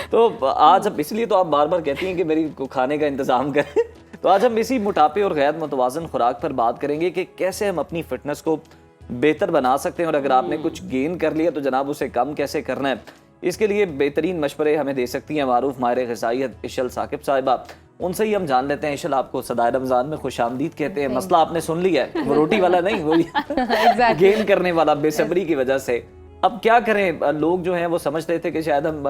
तो आज अब इसलिए तो आप बार बार कहती हैं कि मेरी खाने का इंतजाम करें। तो आज हम इसी मोटापे और गैर मुतवाज़न खुराक पर बात करेंगे कि कैसे हम अपनी फिटनेस को बेहतर बना सकते हैं, और अगर आपने कुछ गेन कर लिया तो जनाब उसे कम कैसे करना है। इसके लिए बेहतरीन मशवरे हमें दे सकती हैं मारूफ माहिर ग़िज़ाइयत इशल साकिब साहिबा। उनसे ही हम जान लेते हैं। इशल, आपको सदाए रमज़ान में खुश आमदीद कहते हैं। मसला आपने सुन लिया है, वो रोटी वाला नहीं, वो गेन करने वाला बेसब्री की वजह से। अब क्या करें, लोग जो हैं वो समझते थे कि शायद हम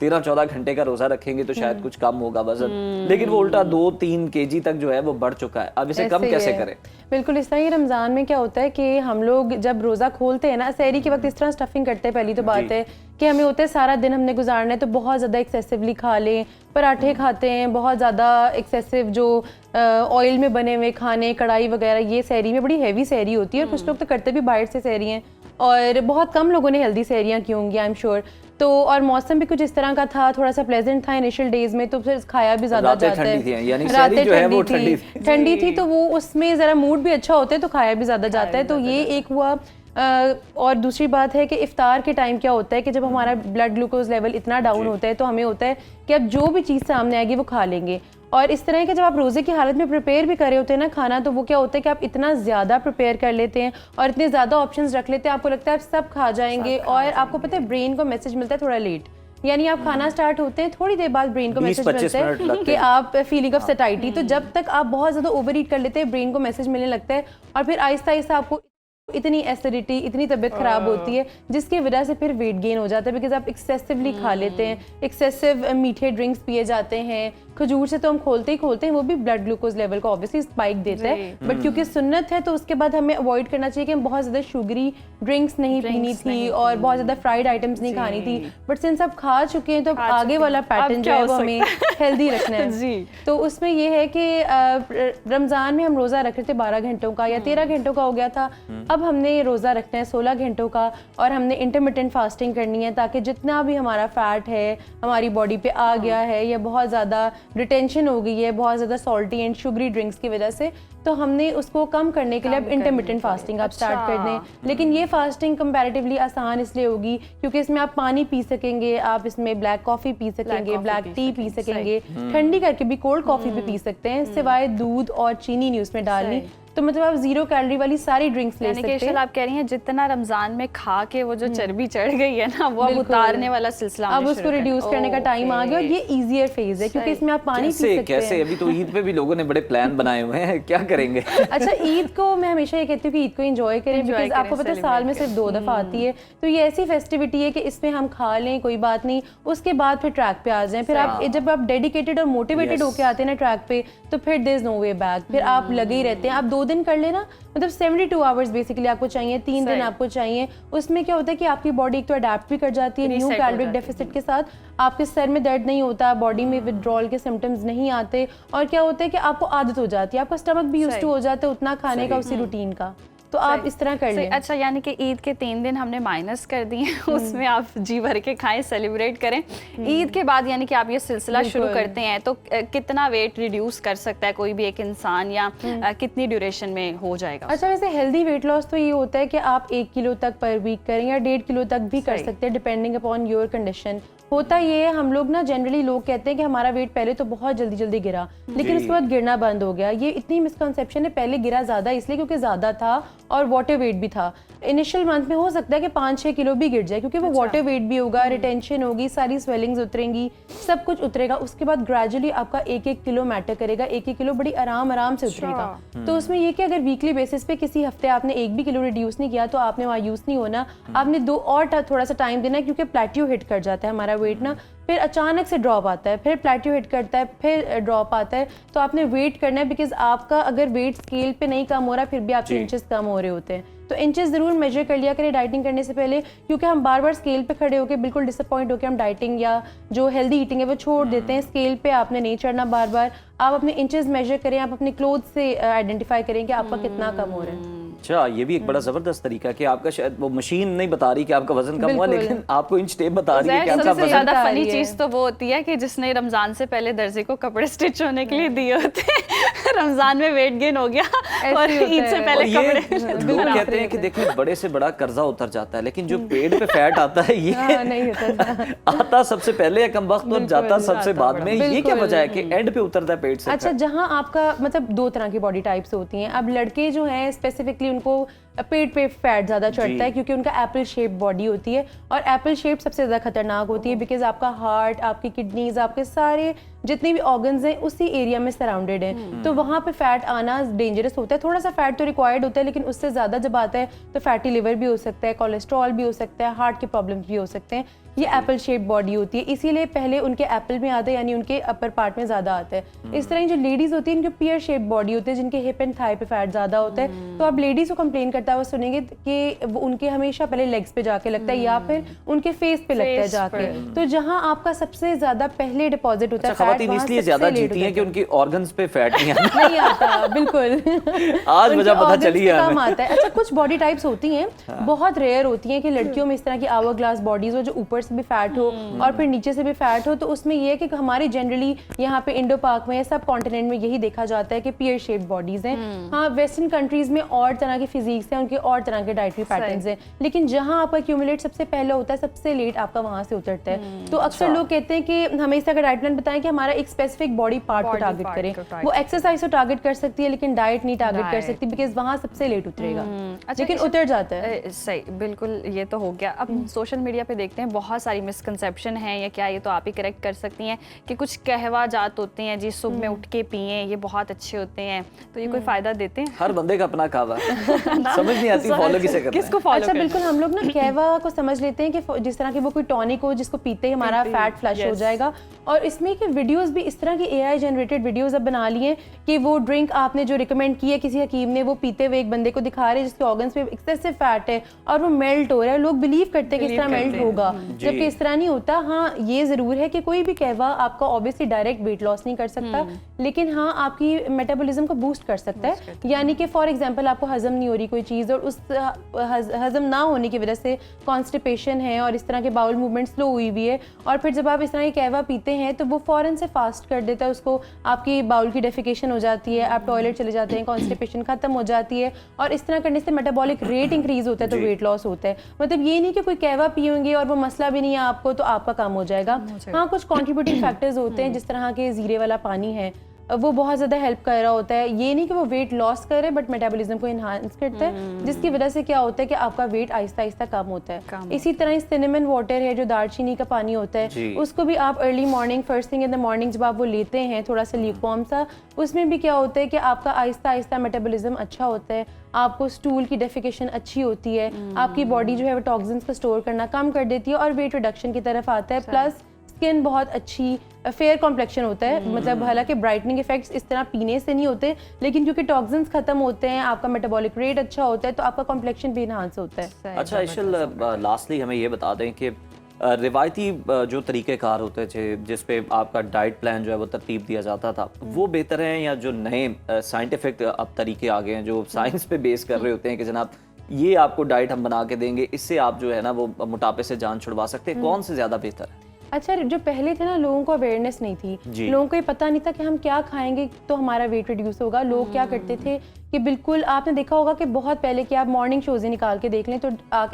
13-14 घंटे का रोजा रखेंगे तो शायद कुछ कम होगा वजन, लेकिन वो उल्टा 2-3 kg तक जो है वो बढ़ चुका है। अब इसे कम कैसे करें? बिल्कुल इस तरह ही रमज़ान में क्या होता है कि हम लोग जब रोज़ा खोलते हैं ना, सहरी के वक्त इस तरह स्टफिंग करते हैं। पहली तो बात है कि हमें होता है सारा दिन हमने गुजारना है तो बहुत ज़्यादा एक्सेसिवली खा लें, पराठे खाते हैं, बहुत ज़्यादा एक्सेसिव जो ऑयल में बने हुए खाने, कढ़ाई वगैरह, ये सहरी में बड़ी हैवी सहरी होती है। और कुछ लोग तो करते भी बाहर से सहरी हैं, और बहुत कम लोगों ने हेल्दी सहरियाँ की होंगी आई एम श्योर। तो और मौसम भी कुछ इस तरह का था, थोड़ा सा प्लेजेंट था इनिशियल डेज में, तो फिर खाया भी ज़्यादा जाता है। रातें ठंडी थी तो वो उसमें ज़रा मूड भी अच्छा होता है तो खाया भी ज़्यादा जाता है। तो ये एक हुआ। और दूसरी बात है कि इफ्तार के टाइम क्या होता है कि जब हमारा ब्लड ग्लूकोज लेवल इतना डाउन होता है तो हमें होता है कि अब जो भी चीज़ सामने आएगी वो खा लेंगे। और इस तरह के जब आप रोज़े की हालत में प्रिपेयर भी कर रहे होते हैं ना खाना, तो वो क्या होता है कि आप इतना ज़्यादा प्रिपेयर कर लेते हैं और इतने ज़्यादा ऑप्शंस रख लेते हैं, आपको लगता है आप सब खा जाएंगे। और आपको पता है ब्रेन को मैसेज मिलता है थोड़ा लेट, यानी आप खाना स्टार्ट होते हैं थोड़ी देर बाद ब्रेन को मैसेज मिलता है कि आप फीलिंग ऑफ सैटिस्फैक्शन। तो जब तक आप बहुत ज़्यादा ओवर ईट कर लेते हैं ब्रेन को मैसेज मिलने लगता है, और फिर आहिस्ता आहिस्ता आपको इतनी एसिडिटी, इतनी तबीयत खराब होती है जिसकी वजह से फिर वेट गेन हो जाता है, बिकॉज आप एक्सेसिवली खा लेते हैं, एक्सेसिव मीठे ड्रिंक्स पिए जाते हैं। खजूर से तो हम खोलते हैं, वो भी ब्लड ग्लूकोज लेवल को ऑब्वियसली स्पाइक देता है, बट क्योंकि सुन्नत है तो उसके बाद हमें अवॉइड करना चाहिए कि हम बहुत ज़्यादा शुगरी ड्रिंक्स नहीं पीनी थी और बहुत ज़्यादा फ्राइड आइटम्स नहीं खानी थी। बट सिंस आप खा चुके हैं तो आगे वाला पैटर्न जो है वो हमें हेल्दी रखना है जी। तो उसमें ये है कि रमज़ान में हम रोज़ा रख रहे थे 12 घंटों का या 13 घंटों का हो गया था, अब हमने रोज़ा रखना है 16 घंटों का, और हमने इंटरमिटेंट फास्टिंग करनी है ताकि जितना भी हमारा फैट है हमारी बॉडी पे आ गया है या बहुत ज़्यादा रिटेंशन हो गई है बहुत ज़्यादा सॉल्टी एंड शुगरी ड्रिंक्स की वजह से, तो हमने उसको कम करने के लिए अब इंटरमिटेंट फास्टिंग आप स्टार्ट कर दें। लेकिन ये फास्टिंग कंपैरेटिवली आसान इसलिए होगी क्योंकि इसमें आप पानी पी सकेंगे, आप इसमें ब्लैक कॉफ़ी पी सकेंगे, ब्लैक टी पी सकेंगे, ठंडी करके भी कोल्ड कॉफ़ी भी पी सकते हैं, सिवाय दूध और चीनी नहीं उसमें डालनी। तो मतलब आप 0 कैलोरी वाली सारी ड्रिंक्स ले सकते हैं। आप कह रही हैं जितना रमजान में खा के वो जो चर्बी चढ़ गई है ना, वो अब उतारने वाला सिलसिला अब उसको रिड्यूस करने का टाइम आ गया, और ये इजीयर फेज है क्योंकि इसमें आप पानी पी सकते हैं। कैसे अभी तो ईद पे भी लोगों ने बड़े प्लान बनाए हुए हैं, क्या करेंगे? अच्छा, ईद को मैं हमेशा ये कहती हूँ कि ईद को एंजॉय करें, बिकॉज आपको पता है साल में सिर्फ 2 दफ़ा आती है, तो ये ऐसी फेस्टिविटी है कि इसमें हम खा लें कोई बात नहीं, उसके बाद फिर ट्रैक पे आ जाएं। फिर आप जब आप डेडिकेटेड और मोटिवेटेड होकर आते हैं ना ट्रैक पे, तो फिर there is no way back, फिर आप लगे ही रहते हैं। आप 2 दिन कर लेना, मतलब 72 आवर्स बेसिकली आपको चाहिए, 3 दिन आपको चाहिए। उसमें क्या होता है कि आपकी बॉडी एक तो अडेप्ट भी कर जाती है न्यू कैलोरिक डेफिसिट के साथ, आपके सर में दर्द नहीं होता, बॉडी में विथड्रॉल के सिम्टम्स नहीं आते, और क्या होता है कि आपको आदत हो जाती है, आपका स्टमक भी यूज्ड टू हो जाता है उतना खाने का, उसी रूटीन का। तो आप इस तरह कर लें। अच्छा, यानी कि ईद के 3 दिन हमने माइनस कर दिए, उसमें आप जी भर के खाएं, सेलिब्रेट करें। ईद के बाद यानी कि आप ये सिलसिला शुरू करते हैं तो कितना वेट रिड्यूस कर सकता है कोई भी एक इंसान, या कितनी ड्यूरेशन में हो जाएगा? अच्छा, वैसे हेल्दी वेट लॉस तो ये होता है कि आप 1 किलो तक पर वीक करें या 1.5 किलो तक भी कर सकते हैं, डिपेंडिंग अपॉन योर कंडीशन। होता ये है, हम लोग ना जनरली लोग कहते हैं कि हमारा वेट पहले तो बहुत जल्दी जल्दी गिरा, लेकिन उसके बाद गिरना बंद हो गया। ये इतनी मिसकंसेप्शन है, पहले गिरा ज़्यादा इसलिए क्योंकि ज़्यादा था और वाटर वेट भी था। इनिशियल मंथ में हो सकता है कि 5-6 किलो भी गिर जाए, क्योंकि वो वाटर वेट भी होगा, रिटेंशन होगी, सारी स्वेलिंग्स उतरेंगी, सब कुछ उतरेगा। उसके बाद ग्रेजुअली आपका 1-1 किलो मैटर करेगा, 1-1 किलो बड़ी आराम से उतरेगा। तो उसमें ये कि अगर वीकली बेसिस पे किसी हफ्ते आपने 1 भी किलो रिड्यूस नहीं किया तो आपने मायूस नहीं होना, आपने 2 और थोड़ा सा टाइम देना है, क्योंकि प्लेट्यू हिट कर जाता है हमारा वेट ना, फिर अचानक से ड्रॉप आता है, फिर प्लेट्यू हिट करता है, फिर ड्रॉप आता है। तो आपने वेट करना है, बिकॉज आपका अगर वेट स्केल पे नहीं कम हो रहा फिर भी आपके इंचेस कम हो रहे होते हैं। तो इंचेस ज़रूर मेजर कर लिया करें डाइटिंग करने से पहले, क्योंकि हम बार बार स्केल पे खड़े होकर बिल्कुल डिसअपॉइंट होकर हम डाइटिंग या जो हेल्दी ईटिंग है वो छोड़ देते हैं। स्केल पे आपने नहीं चढ़ना बार बार, आप अपने इंचेस मेजर करें, आप अपने क्लोथ से आइडेंटिफाई करें कि आपका कितना कम हो रहा है। अच्छा, ये भी एक बड़ा जबरदस्त तरीका कि आपका शायद वो मशीन नहीं बता रही कि आपका वजन कम हुआ, लेकिन आपको इंच टेप बता रही है कि आपका सबसे वजन। ज्यादा फनी चीज तो वो होती है कि जिसने रमजान से पहले दर्जी को कपड़े स्टिच होने के लिए दिए होते हैं, रमजान में वेट गेन हो गया और ईद से पहले कपड़े। लोग कहते हैं कि देखिए बड़े से बड़ा कर्जा उतर जाता है, लेकिन जो पेट पे फैट आता है ये नहीं होता आता सबसे पहले या कम वक्त और जाता सबसे बाद में। ये क्या वजह है कि एंड पे उतरता है पेट से? अच्छा, जहाँ आपका मतलब 2 तरह की बॉडी टाइप्स होती हैं। अब लड़के जो हैं स्पेसिफिकली उनको पेट पे फैट ज़्यादा चढ़ता है, क्योंकि उनका एप्पल शेप बॉडी होती है, और एप्पल शेप सबसे ज़्यादा खतरनाक होती है, बिकॉज आपका हार्ट, आपकी किडनीज, आपके सारे जितने भी ऑर्गन्स हैं उसी एरिया में सराउंडेड हैं। तो वहाँ पे फैट आना डेंजरस होता है। थोड़ा सा फैट तो रिक्वायर्ड होता है, लेकिन उससे ज़्यादा जब आता है तो फैटी लिवर भी हो सकता है, कोलेस्ट्रॉल भी हो सकता है, हार्ट के प्रॉब्लम्स भी हो सकते हैं। ये एप्पल शेप बॉडी होती है, इसीलिए पहले उनके एप्पल में आता है, यानी उनके अपर पार्ट में ज़्यादा आता है। इस तरह जो लेडीज़ होती है इनके पियर शेप बॉडी होती है, जिनके हिप एंड थाई पे फैट ज़्यादा होता है। तो आप लेडीज़ को कंप्लेन करता हुआ सुनेंगे कि वो उनके हमेशा पहले लेग्स पे जाके लगता है या फिर उनके फेस पे लगता है जाके। तो जहाँ आपका सबसे ज़्यादा पहले डिपॉजिट होता है खवातीन इसलिए ज्यादा जीती हैं कि उनकी ऑर्गन्स पे फैट नहीं आता। नहीं आता, बिल्कुल। आज वजह पता चली है कम आता है। अच्छा, कुछ बॉडी टाइप्स होती हैं, बहुत रेयर होती हैं कि लड़कियों में इस तरह की आवर ग्लास बॉडीज हो, जो ऊपर से भी फैट हो और फिर नीचे से भी फैट हो। तो उसमें ये है कि हमारे जनरली यहाँ पे इंडो पाक में, सब कॉन्टिनेंट में यही देखा जाता है कि पियर शेप बॉडीज हैं। हाँ, वेस्टर्न कंट्रीज में और तरह की फिजिक्स हैं, उनके और तरह के डाइटरी पैटर्न्स हैं, लेकिन जहाँ आपका एक्यूमुलेट सबसे पहले होता है, सबसे लेट आपका वहाँ से उतरता है। तो अक्सर लोग कहते हैं कि हमें इस तरह का डाइट प्लान बताएं कि हमारा एक स्पेसिफिक बॉडी पार्ट को टारगेट करें। वो एक्सरसाइज को टारगेट कर सकती है, लेकिन डाइट नहीं टारगेट कर सकती, बिकॉज वहाँ सबसे लेट उतरेगा, लेकिन उतर जाता है। सही, बिल्कुल, ये तो हो गया। अब सोशल मीडिया पे देखते हैं बहुत सारी मिसकंसेप्शन है, या क्या ये तो आप ही करेक्ट कर सकती हैं कि कुछ कहवा जात होते हैं जी, सुबह में उठ के पिए, ये बहुत अच्छे होते हैं, तो ये कोई फायदा देते हैं? हर बंदे का अपना कहवा समझ नहीं आती फॉलो किसे करना है। किसको फॉलो अच्छा, बिल्कुल, हम लोग ना कहवा को समझ लेते हैं कि जिस तरह की वो कोई टॉनिक हो जिसको पीते ही हमारा फैट फ्लश हो जाएगा। और इसमें कि वीडियोस भी इस तरह की AI जनरेटेड वीडियोस अब बना लिए हैं कि वो ड्रिंक आपने जो रिकमेंड की है किसी हकीम ने, वो पीते हुए एक बंदे को दिखा रहे हैं जिसके ऑर्गन्स पे एक्सेसिव फैट है और वो मेल्ट हो रहा है। लोग बिलीव करते हैं कि इस तरह मेल्ट होगा, जबकि इस तरह नहीं होता। हाँ, ये ज़रूर है कि कोई भी कहवा आपका ऑब्वियसली डायरेक्ट वेट लॉस नहीं कर सकता, लेकिन हाँ आपकी मेटाबॉलिज्म को बूस्ट कर सकता है। यानी कि फॉर एग्जांपल आपको हजम नहीं हो रही कोई चीज़, और उस हजम ना होने की वजह से कॉन्स्टिपेशन है और इस तरह के बाउल मूवमेंट स्लो हुई हुई है, और फिर जब आप इस तरह की कहवा पीते हैं तो वो फ़ौरन से फास्ट कर देता है उसको, आपकी बाउल की डेफिकेशन हो जाती है, आप टॉयलेट चले जाते हैं, कॉन्स्टिपेशन खत्म हो जाती है, और इस तरह करने से मेटाबॉलिक रेट इंक्रीज होता है, तो वेट लॉस होता है। मतलब ये नहीं कि कोई कहवा पिएंगे और वो मसला भी नहीं है आपको तो आपका काम हो जाएगा। हाँ, कुछ कॉन्ट्रीब्यूटिंग फैक्टर्स होते हैं, जिस तरह के जीरे वाला पानी है वो बहुत ज़्यादा हेल्प कर रहा होता है। ये नहीं कि वो वेट लॉस करे, बट मेटाबॉलिज्म को इन्हांस करता है, जिसकी वजह से क्या होता है कि आपका वेट आहिस्ता आहिस्ता कम होता है। इसी तरह सिनेमन वाटर है, जो दालचीनी का पानी होता है, उसको भी आप early morning, first thing in the morning जब आप वो लेते हैं थोड़ा सा ल्यूकवार्म सा, उसमें भी क्या होता है कि आपका आहिस्ता आहिस्ता मेटाबॉलिज्म अच्छा होता है, आपको स्टूल की डेफिकेशन अच्छी होती है, आपकी बॉडी जो है वो टॉक्सिन्स को स्टोर करना कम कर देती है और वेट रिडक्शन की तरफ आता है। प्लस स्किन बहुत अच्छी फेयर कॉम्प्लेक्शन होता है। मतलब हालांकि ब्राइटनिंग इफेक्ट्स इस तरह पीने से नहीं होते, लेकिन क्योंकि टॉक्सिन्स खत्म होते हैं, आपका मेटाबॉलिक रेट अच्छा होता है, तो आपका कॉम्प्लेक्शन भी इनहांस होता है। अच्छा इशल, लास्टली हमें ये बता दें कि रिवायती जो तरीक़ेकार होते थे जिस पे आपका डाइट प्लान जो है वो तरतीब दिया जाता था, वो बेहतर हैं या जो नए साइंटिफिक अब तरीके आ गए हैं जो साइंस पे बेस कर रहे होते हैं कि जनाब ये आपको डाइट हम बना के देंगे, इससे आप जो है ना वो मोटापे से जान छुड़वा सकते हैं, कौन से ज़्यादा बेहतर है? अच्छा, जो पहले थे ना, लोगों को अवेयरनेस नहीं थी, लोगों को ये पता नहीं था कि हम क्या खाएंगे तो हमारा वेट रिड्यूस होगा। लोग क्या करते थे कि बिल्कुल, आपने देखा होगा कि बहुत पहले कि आप मॉर्निंग शोज ही निकाल के देख लें तो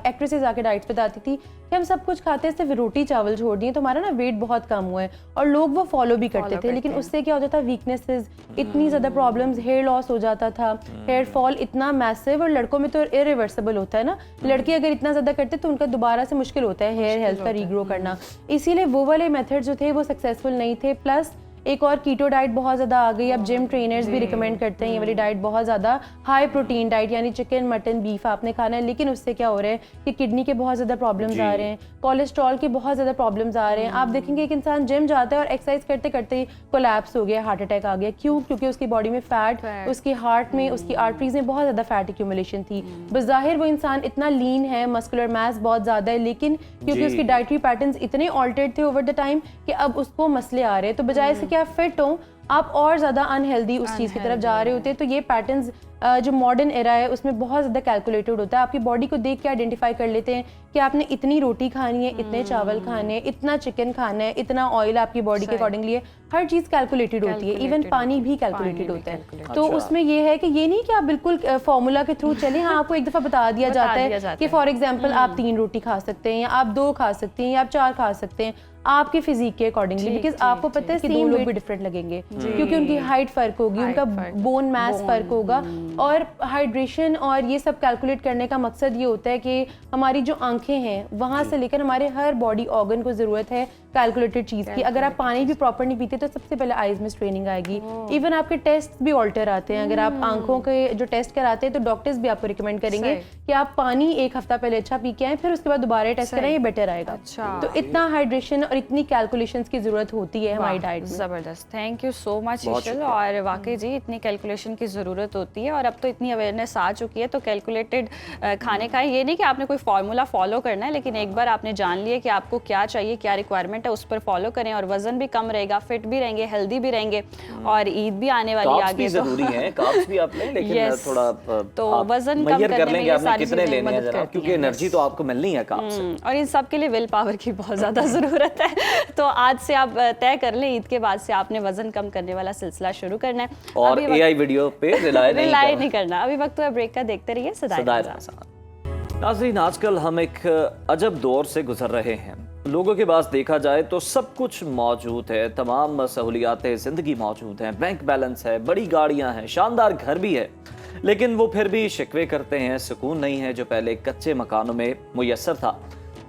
एक्ट्रेसेस आके डाइट्स बताती थी कि हम सब कुछ खाते हैं, सिर्फ रोटी चावल छोड़ दिए तो हमारा ना वेट बहुत कम हुआ है, और लोग वो फॉलो भी करते थे। लेकिन उससे क्या होता था, वीकनेसेस, इतनी ज़्यादा प्रॉब्लम्स, हेयर लॉस हो जाता था, हेयर फॉल इतना मैसिव, और लड़कों में तो इरिवर्सिबल होता है ना, लड़के अगर इतना ज़्यादा करते तो उनका दोबारा से मुश्किल होता है हेयर हेल्थ का रीग्रो करना। इसीलिए वो वाले मेथड जो थे वो सक्सेसफुल नहीं थे। प्लस एक और कीटो डाइट बहुत ज़्यादा आ गई, अब जिम ट्रेनर्स भी रिकमेंड करते हैं ये वाली डाइट, बहुत ज़्यादा हाई प्रोटीन डाइट, यानी चिकन मटन बीफ आपने खाना है। लेकिन उससे क्या हो रहा है कि किडनी के बहुत ज़्यादा प्रॉब्लम्स आ रहे हैं, कोलेस्ट्रॉल के बहुत ज़्यादा प्रॉब्लम्स आ रहे हैं। आप देखेंगे एक इंसान जिम जाता है और एक्सरसाइज करते करते ही कोलैप्स हो गया, हार्ट अटैक आ गया। क्यों? क्योंकि उसकी बॉडी में फैट, उसकी हार्ट में, उसकी आर्टरीज में बहुत ज़्यादा फैट एक्यूमुलेशन थी। बज़ाहिर वो इंसान इतना लीन है, मस्कुलर मास बहुत ज़्यादा है, लेकिन क्योंकि उसकी डाइटरी पैटर्न्स इतने ऑल्टर्ड थे ओवर द टाइम कि अब उसको मसले आ रहे हैं। तो बजाय से कि आप फिट हो, आप और ज़्यादा अनहेल्दी उस चीज़ की तरफ जा रहे होते हैं। तो ये पैटर्न्स जो मॉडर्न एरा है उसमें बहुत ज़्यादा कैलकुलेटेड होता है। आपकी बॉडी को देख के आइडेंटिफाई कर लेते हैं कि आपने इतनी रोटी खानी है, इतने चावल खाने हैं, इतना चिकन खाना है, इतना ऑयल आपकी बॉडी के अकॉर्डिंगली है, हर चीज़ कैलकुलेटेड होती है। इवन पानी भी कैलकुलेटेड होता है। तो उसमें ये है कि ये नहीं कि आप बिल्कुल फॉर्मूला के थ्रू चलें। हाँ, आपको एक दफ़ा बता दिया जाता है कि फॉर एग्जाम्पल आप 3 रोटी खा सकते हैं, या आप 2 खा सकते हैं, या आप 4 खा सकते हैं आपके फिजिक के अकॉर्डिंगली, बिकॉज आपको पता है कि 2 लोग भी डिफरेंट लगेंगे क्योंकि उनकी हाइट फर्क होगी, उनका बोन मास फर्क होगा। और हाइड्रेशन और ये सब कैलकुलेट करने का मकसद ये होता है कि हमारी जो आंखें हैं वहाँ से लेकर हमारे हर बॉडी ऑर्गन को ज़रूरत है कैलकुलेटेड चीज़ की। अगर आप पानी भी प्रॉपर नहीं पीते तो सबसे पहले आइज में स्ट्रेनिंग आएगी। इवन आपके टेस्ट भी ऑल्टर आते हैं। अगर आप आंखों के जो टेस्ट कराते हैं तो डॉक्टर्स भी आपको रिकमेंड करेंगे कि आप पानी 1 हफ्ता पहले अच्छा पी के आए, फिर उसके बाद दोबारा टेस्ट कराएं, ये बेटर आएगा। तो इतना हाइड्रेशन और इतनी कैलकुलेशंस की जरूरत होती है हमारी डाइट में। ज़बरदस्त, थैंक यू सो मच ईशल। और वाकई जी इतनी कैलकुलेशन की ज़रूरत होती है, और अब तो इतनी अवेयरनेस आ चुकी है, तो कैलकुलेटेड खाने का ये नहीं कि आपने कोई फार्मूला फॉलो करना है, लेकिन एक बार आपने जान लिया कि आपको क्या चाहिए, क्या रिक्वायरमेंट है, उस पर फॉलो करें और वजन भी कम रहेगा, फिट भी रहेंगे, हेल्दी भी रहेंगे। और ईद भी आने वाली आगे, तो जरूरी है कार्ब्स भी आप लें, लेकिन थोड़ा तो वजन कम करने में ये सारी चीजें मदद करती हैं। क्योंकि एनर्जी तो आपको मिलनी है कार्ब्स से, और इन सब के लिए विल पावर की बहुत ज़्यादा ज़रूरत है। तो आज से आप तय कर लें, ईद के बाद से आपने वजन कम करने वाला सिलसिला शुरू करना है, और एआई वीडियो पे रिलाय नहीं करना। अभी वक्त हुआ ब्रेक का, देखते रहिए सदाए। नाज़रीन, आजकल हम एक अजब दौर से गुजर रहे हैं। लोगों के पास देखा जाए तो सब कुछ मौजूद है, तमाम सहूलियातें ज़िंदगी मौजूद हैं, बैंक बैलेंस है, बड़ी गाड़ियां हैं, शानदार घर भी है, लेकिन वो फिर भी शिकवे करते हैं, सुकून नहीं है जो पहले कच्चे मकानों में मुयस्सर था।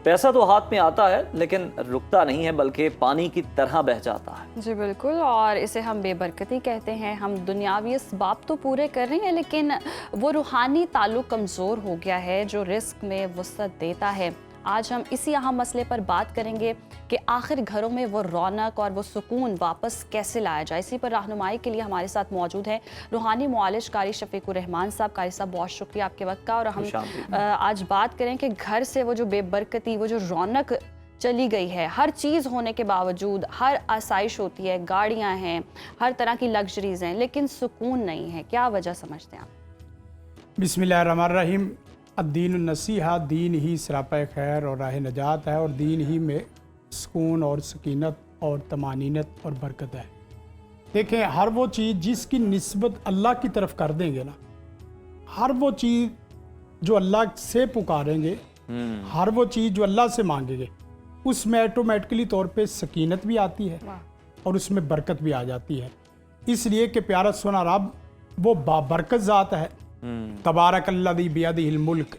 पैसा तो हाथ में आता है लेकिन रुकता नहीं है, बल्कि पानी की तरह बह जाता है। जी बिल्कुल, और इसे हम बेबरकती कहते हैं। हम दुनियावी इसबाब तो पूरे कर रहे हैं, लेकिन वो रूहानी ताल्लुक कमज़ोर हो गया है जो रिस्क में वसअत देता है। आज हम इसी अहम मसले पर बात करेंगे कि आखिर घरों में वो रौनक और वो सुकून वापस कैसे लाया जाए। इसी पर रहनुमाई के लिए हमारे साथ मौजूद है रूहानी मुआलिज कारी शफीकुर रहमान साहब। कारी साहब, बहुत शुक्रिया आपके वक्त का। और हम आज बात करें कि घर से वो जो बेबरकती, वो जो रौनक चली गई है, हर चीज़ होने के बावजूद, हर आसाइश होती है, गाड़ियाँ हैं, हर तरह की लग्जरीज हैं, लेकिन सुकून नहीं है। क्या वजह समझते हैं आप? बिस्मिल्लाहिर्रहमानिर्रहीम। अद्दीन नसीहा, दीन ही सरापा खैर और राह नजात है, और दीन ही में सुकून और सकीनत और तमानीनत और बरकत है। देखें, हर वो चीज़ जिसकी निस्बत अल्लाह की तरफ कर देंगे ना, हर वो चीज़ जो अल्लाह से पुकारेंगे, हर वो चीज़ जो अल्लाह से मांगेंगे, उसमें ऑटोमेटिकली तौर पे सकीनत भी आती है और उसमें बरकत भी आ जाती है। इसलिए कि प्यारा सोना रब वो बाबरकत ज़ात है। तबारकल्लज़ी बियदिहिल मुल्क,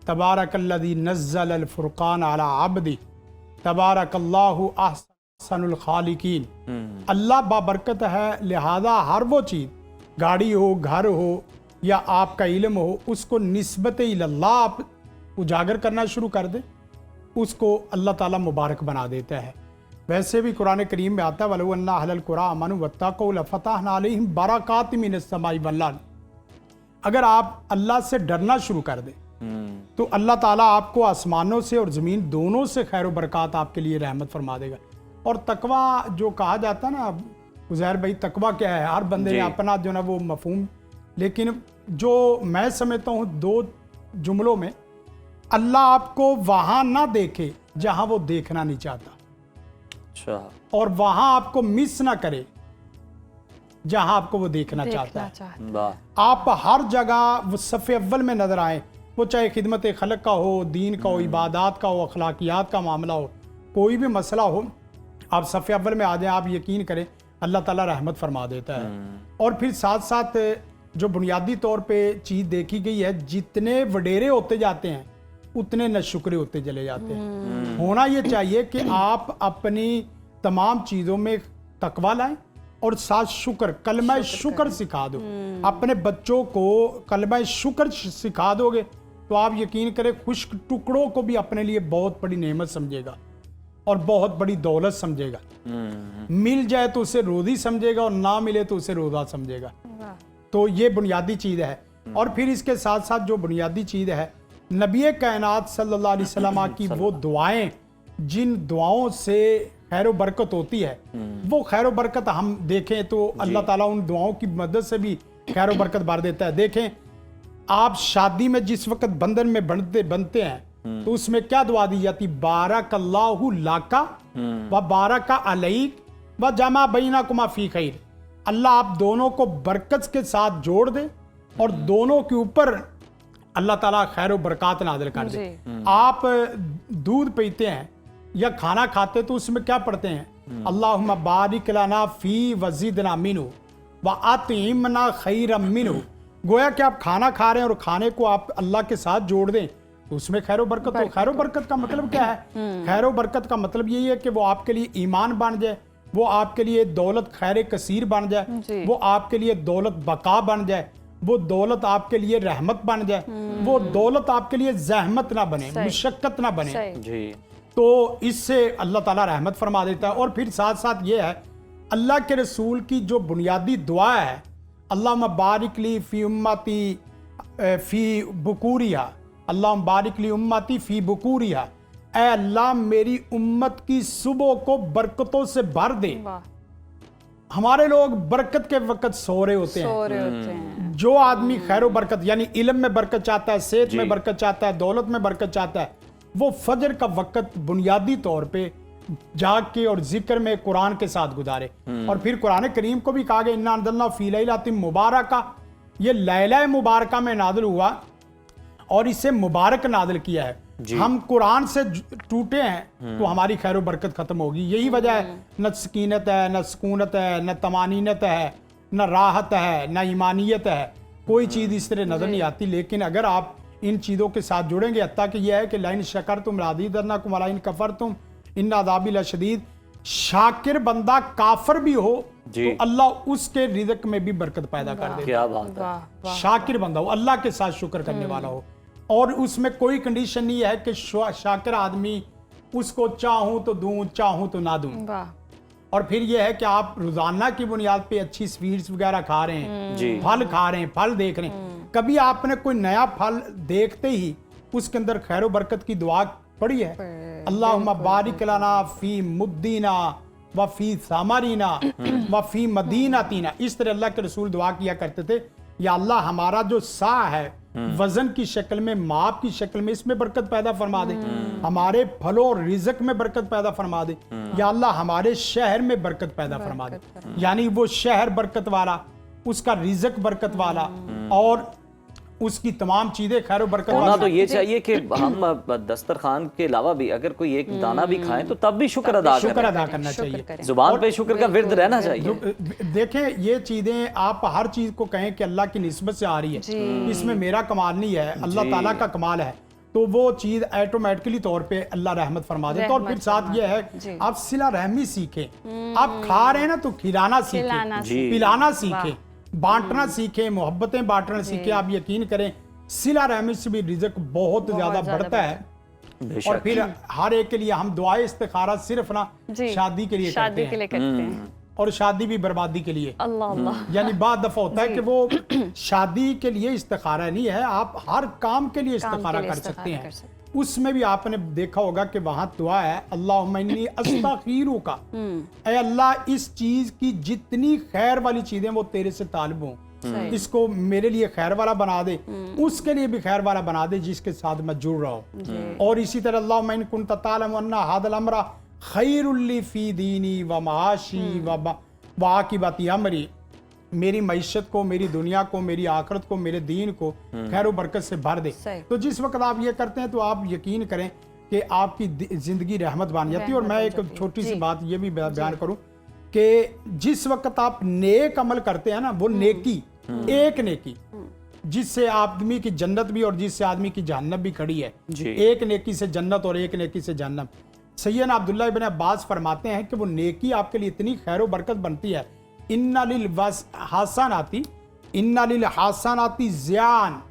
तबारकल्लज़ी नज़्ज़लल फुरक़ान अला अब्दी, तबारकल्लाहु अहसनुल खालिकीन। अल्लाह बाबरकत है, लिहाजा हर वो चीज़, गाड़ी हो, घर हो या आपका इल्म हो, उसको निस्बत इल्लल्लाह आप उजागर करना शुरू कर दें, उसको अल्लाह ताला मुबारक बना देता है। वैसे भी कुरान करीम में आता है, वलौ अन्ना अहलल कुरा आमनू वत्तक़ू लफ़तहना अलैहिम बरकातिम मिनस समाई वल अर्ज़। अगर आप अल्लाह से डरना शुरू कर दें तो अल्लाह ताला आपको आसमानों से और ज़मीन दोनों से खैर बरकत आपके लिए रहमत फरमा देगा। और तकवा जो कहा जाता है ना उज़ैर भाई, तकवा क्या है, हर बंदे ने अपना जो ना वो मफहूम, लेकिन जो मैं समझता हूँ 2 जुमलों में, अल्लाह आपको वहाँ ना देखे जहाँ वो देखना नहीं चाहता, अच्छा, और वहाँ आपको मिस ना करे जहाँ आपको वो देखना चाहता है। वाह, आप हर जगह वो सफ़े अव्वल में नजर आए, वो चाहे खिदमत खलक का हो, दीन का हो, इबादत का हो, अखलाकियात का मामला हो, कोई भी मसला हो, आप सफ़े अव्वल में आ जाए, आप यकीन करें अल्लाह ताला रहमत फरमा देता है। और फिर साथ साथ जो बुनियादी तौर पे चीज़ देखी गई है, जितने वडेरे होते जाते हैं उतने नशुक्रे होते चले जाते हैं। होना ये चाहिए कि आप अपनी तमाम चीज़ों में तकवा लाएं और साथ शुक्र, कलमा शुक्र सिखा दो। अपने बच्चों को कलमा शुक्र सिखा दोगे तो आप यकीन करें खुश्क टुकड़ों को भी अपने लिए बहुत बड़ी नेमत समझेगा और बहुत बड़ी दौलत समझेगा। मिल जाए तो उसे रोज़ी समझेगा और ना मिले तो उसे रोज़ा समझेगा। तो ये बुनियादी चीज़ है। और फिर इसके साथ साथ जो बुनियादी चीज़ है, नबी कायनात सल्लल्लाहु अलैहि वसल्लम की वो दुआएं, जिन दुआओं से खैर बरकत होती है, वो खैर बरकत हम देखें तो अल्लाह ताला उन दुआओं की मदद से भी खैर बरकत भर देता है। देखें आप शादी में जिस वक्त बंधन में बनते हैं तो उसमें क्या दुआ दी जाती, बारकल्लाहु लाका व बारका अलैक व जमा बैनकुमा फी खैर। अल्लाह आप दोनों को बरकत के साथ जोड़ दे और दोनों के ऊपर अल्लाह ताला खैर व बरकत नाज़िल कर दे। आप दूध पीते हैं या खाना खाते तो उसमें क्या पढ़ते हैं, अल्लाहुम्मा बारिक लना फी वज़िदना मिन्हु व अतिमना खैरम मिन्हु। गोया कि आप खाना खा रहे हैं और खाने को आप अल्लाह के साथ जोड़ दें तो उसमें खैर व बरकत हो। खैर व बरकत का मतलब क्या है, खैर व बरकत का मतलब यही है कि वो आपके लिए ईमान बन जाए, वो आपके लिए दौलत खैर कसीर बन जाए, वो आपके लिए दौलत बका बन जाए, वो दौलत आपके लिए रहमत बन जाए, वो दौलत आपके लिए जहमत ना बने, मुशक्कत ना बने जी। तो इससे अल्लाह ताला रहमत फरमा देता है। और फिर साथ साथ ये है, अल्लाह के रसूल की जो बुनियादी दुआ है, अल्लाहुम्मा बारिक ली फी उम्मती फी बुकूरिहा, अल्लाहुम्मा बारिक ली उम्मती फी बुकूरिहा, ऐ अल्लाह मेरी उम्मत की सुबह को बरकतों से भर दे। हमारे लोग बरकत के वक्त सो रहे होते हैं। जो आदमी खैर बरकत यानी इल्म में बरकत चाहता है, सेहत में बरकत चाहता है, दौलत में बरकत चाहता है, वो फजर का वक्त बुनियादी तौर पे जाग के और जिक्र में कुरान के साथ गुजारे। और फिर कुरान करीम को भी कहा गया इन्ना अंज़लना फी लैलतिन मुबारका, ये लैला मुबारका में नाज़िल हुआ और इसे मुबारक नाज़िल किया है। हम कुरान से टूटे हैं तो हमारी खैर बरकत खत्म होगी। यही वजह है, न सकीनत है, न सुकूनत है, न तमानीनत है, न राहत है, न ईमानियत है, कोई चीज़ इस तरह नज़र नहीं आती। लेकिन अगर आप इन चीज़ों के साथ जुड़ेंगे, हत्ता कि यह है कि लाइन शकर तुम लादीदन्नकुम वला इन कफर तुम इन अज़ाबी लशदीद, शाकिर बंदा काफर भी हो तो अल्लाह उसके रिज़्क़ में भी बरकत पैदा कर देता। क्या बात है। शाकिर बंदा हो, अल्लाह के साथ शुक्र करने वाला हो, और उसमें कोई कंडीशन नहीं है कि शाकिर आदमी उसको चाहूं तो दूं, चाहूं तो ना दूं। और फिर यह है कि आप रोजाना की बुनियाद पे अच्छी स्वीट्स वगैरह खा रहे हैं, फल खा रहे हैं, फल देख रहे हैं, कभी आपने कोई नया फल देखते ही उसके अंदर खैर बरकत की दुआ पढ़ी है, अल्लाहुम्मा बारिक लना फी मुद्दीना व फी सामरीना व फी मदीनातीना। इस तरह अल्लाह के रसूल दुआ किया करते थे, या अल्लाह हमारा जो सा है वजन की शक्ल में, माप की शक्ल में, इसमें बरकत पैदा फरमा दे, हमारे फलों और रिज़्क़ में बरकत पैदा फरमा दे, या अल्लाह हमारे शहर में बरकत पैदा फरमा दे। यानी वो शहर बरकत वाला, उसका रिज़्क़ बरकत वाला और उसकी तमाम चीजें खैर बरकत होना तो ये चाहिए कि हम दस्तरखान के अलावा भी अगर कोई एक दाना भी खाएं तो तब भी शुक्र अदा करना चाहिए, जुबान पे शुक्र का विर्द रहना चाहिए। देखें ये चीजें आप हर चीज को कहें कि अल्लाह की निस्बत से आ रही है, इसमें मेरा कमाल नहीं है, अल्लाह ताला का कमाल है, तो वो चीज ऑटोमेटिकली तौर पे अल्लाह रहमत फरमा देता है। और फिर साथ ये है आप सिला रहमी सीखें, आप खा रहे हैं ना तो खिलाना सीखें, पिलाना सीखें, बांटना सीखें, मोहब्बतें बांटना सीखें। आप यकीन करें सिला रहमी से भी रिज़्क़ बहुत ज्यादा बढ़ता है। और फिर हर एक के लिए हम दुआए इस्तिखारा सिर्फ ना शादी के लिए करते हैं। और शादी भी बर्बादी के लिए। अल्लाह अल्लाह। यानी बाद दफा होता है कि वो शादी के लिए इस्तिखारा नहीं है, आप हर काम के लिए इस्तिखारा कर सकते हैं। उसमें भी आपने देखा होगा कि वहां दुआ है, अल्लाहुम्मा इन्नी अस्तगफिरु का, ऐ अल्लाह इस चीज की जितनी खैर वाली चीजें वो तेरे से तालिब हों, इसको मेरे लिए खैर वाला बना दे, उसके लिए भी खैर वाला बना दे जिसके साथ मैं जुड़ रहा हूँ। और इसी तरह अल्लाहुम्मा इन कुन्त तालम अन्ना हादल अमरा खैरुल ली फी दीनी व माशी व आकिबती अमरी, मेरी मईशत को, मेरी दुनिया को, मेरी आखिरत को, मेरे दीन को खैर बरकत से भर दे। तो जिस वक्त आप ये करते हैं तो आप यकीन करें कि आपकी जिंदगी रहमत बन जाती है। और मैं एक छोटी सी बात ये भी बयान करूं कि जिस वक्त आप नेक अमल करते हैं ना, वो नेकी, एक नेकी जिससे आदमी की जन्नत भी और जिससे आदमी की जहन्नम भी खड़ी है, एक नेकी से जन्नत और एक नेकी से जहन्नम। सैयदना अब्दुल्लाह इब्न अब्बास फरमाते हैं कि वो नेकी आपके लिए इतनी खैर बरकत बनती है, इन्ना लिल हासानाती ज़ियान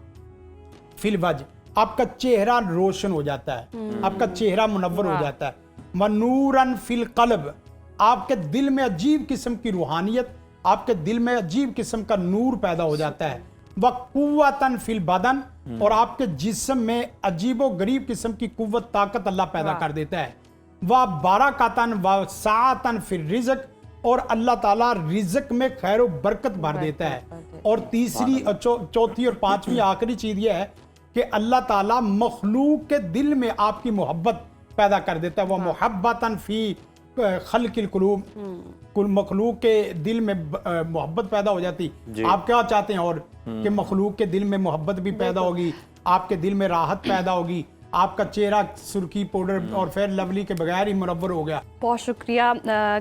फिल वजह, आपका चेहरा रोशन हो जाता है, आपका चेहरा मुनव्वर हो जाता है। वनूरन फिल कल्ब, आपके दिल में अजीब किस्म की रूहानियत, आपके दिल में अजीब किस्म का नूर पैदा हो जाता है। व कुव्वतन फिल बदन, और आपके जिस्म में अजीबो गरीब किस्म की कुव्वत, ताकत अल्लाह पैदा कर देता है। व बारकतन व सातन फिल रिज़्क, और अल्लाह ताला रिज़्क में खैर व बरकत भर देता है। और तीसरी, चौथी और पांचवी आखिरी चीज यह है कि अल्लाह ताला मखलूक के दिल में आपकी मोहब्बत पैदा कर देता है। वह मोहब्बतन फी खल्किल कुलूब, कुल मखलूक के दिल में मोहब्बत पैदा हो जाती। आप क्या चाहते हैं और कि मखलूक के दिल में मोहब्बत भी पैदा होगी, आपके दिल में राहत पैदा होगी, आपका चेहरा सुर्खी पाउडर और फेयर लवली के बगैर ही मुनव्वर हो गया। बहुत शुक्रिया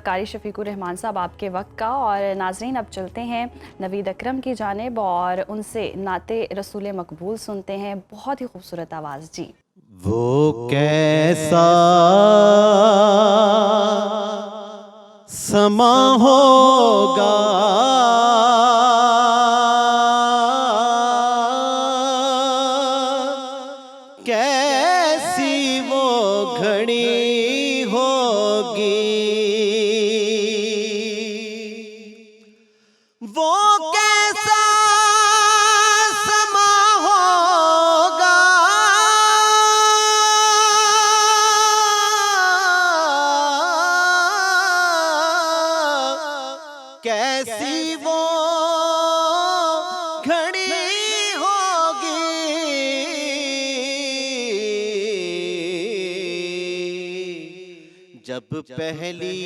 कारी शफीकुर रहमान साहब आपके वक्त का। और नाजरीन अब चलते हैं नवीद अकरम की जानिब और उनसे नाते रसूल मकबूल सुनते हैं। बहुत ही खूबसूरत आवाज़ जी। वो कैसा समा होगा कैसी वो घड़ी होगी, वो कैसा समा होगा कैसी वो घड़ी जब पहली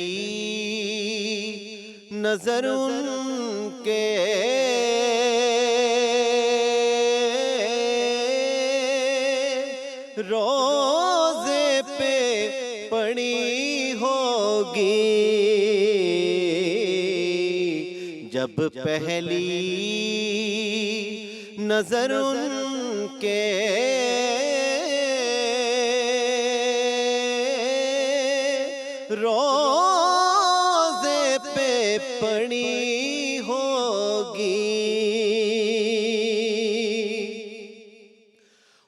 नजर उनके रोजे पे पड़ी होगी, जब पहली नजर उनके रोजे पे पड़ी होगी।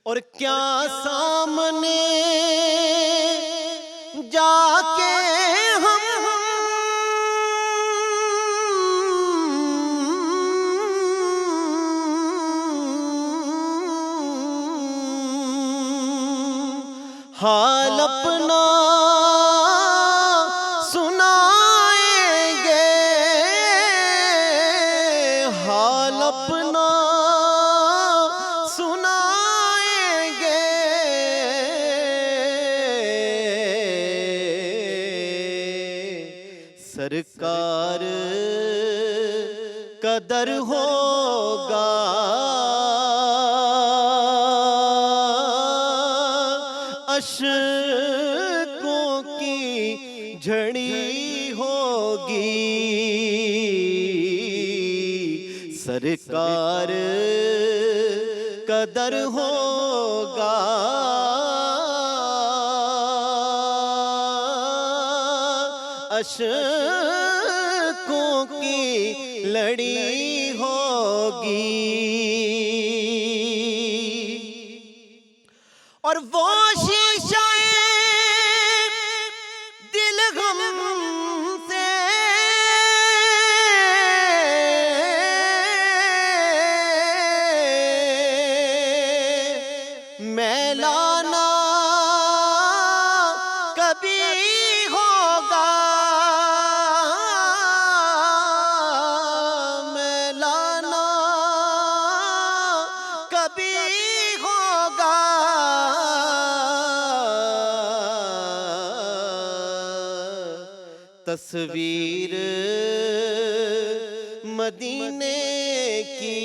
और क्या सामने जाके हम हाल अपना सरकार कदर होगा अशकों की झड़ी होगी, सरकार कदर होगा अशकों की लड़ी होगी। और वो शीशाए दिल गम से तस्वीर मदीने की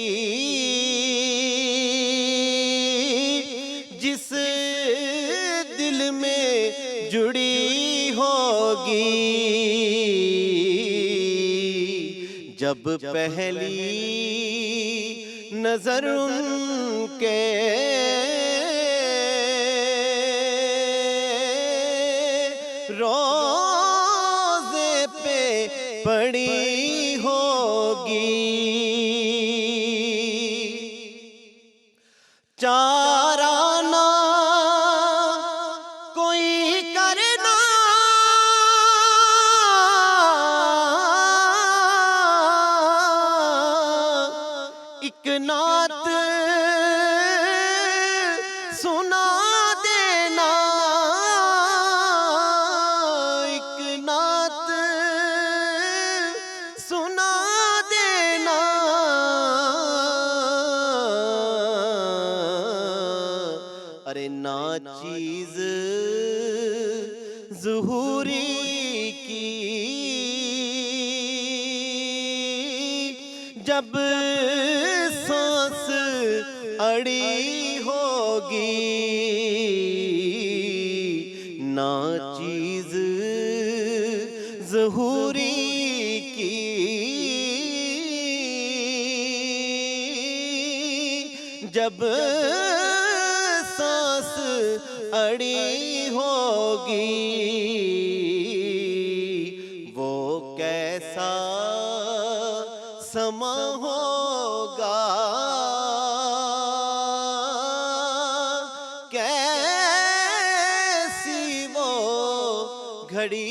जिस दिल में जुड़ी होगी, जब पहली नजर उनके रोज़े पे पड़ी होगी। चाराना कोई करना एक नात सुना देना, एक नात सुना देना। अरे ना चीज ज़ुहूरी की जब सांस अड़ी होगी, ना चीज ज़ुहूरी की जब सांस अड़ी होगी, वो कैसा समा होगा, कैसी वो घड़ी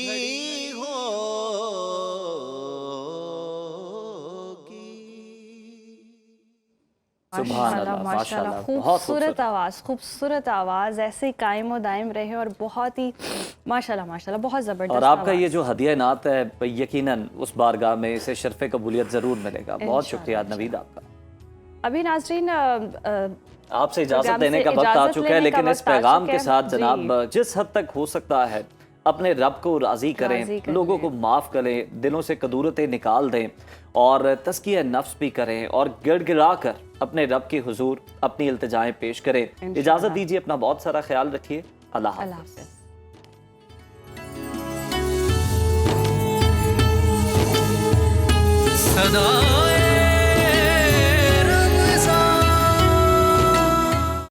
माशाल्लाह माशाल्लाह, खूबसूरत आवाज़, खूबसूरत आवाज़ ऐसे कायम व दायम रहे और बहुत ही माशाल्लाह माशाल्लाह, बहुत ज़बरदस्त। और आपका ये जो हदिया नात है यकीनन उस बारगाह में इसे शर्फ कबूलियत ज़रूर मिलेगा। बहुत शुक्रिया नवीद आपका। अभी नाज़रीन आपसे इजाज़त देने का वक्त आ चुका है, लेकिन इस पैगाम के साथ जनाब जिस हद तक हो सकता है अपने रब को राज़ी करें, लोगों को माफ़ करें, दिलों से कदूरतें निकाल दें और तज़किया नफ्स भी करें और गिड़गिड़ा कर अपने रब के हुजूर अपनी इल्तिजाएं पेश करें। इजाज़त दीजिए, अपना बहुत सारा ख्याल रखिए। अल्लाह हाफ़िज़।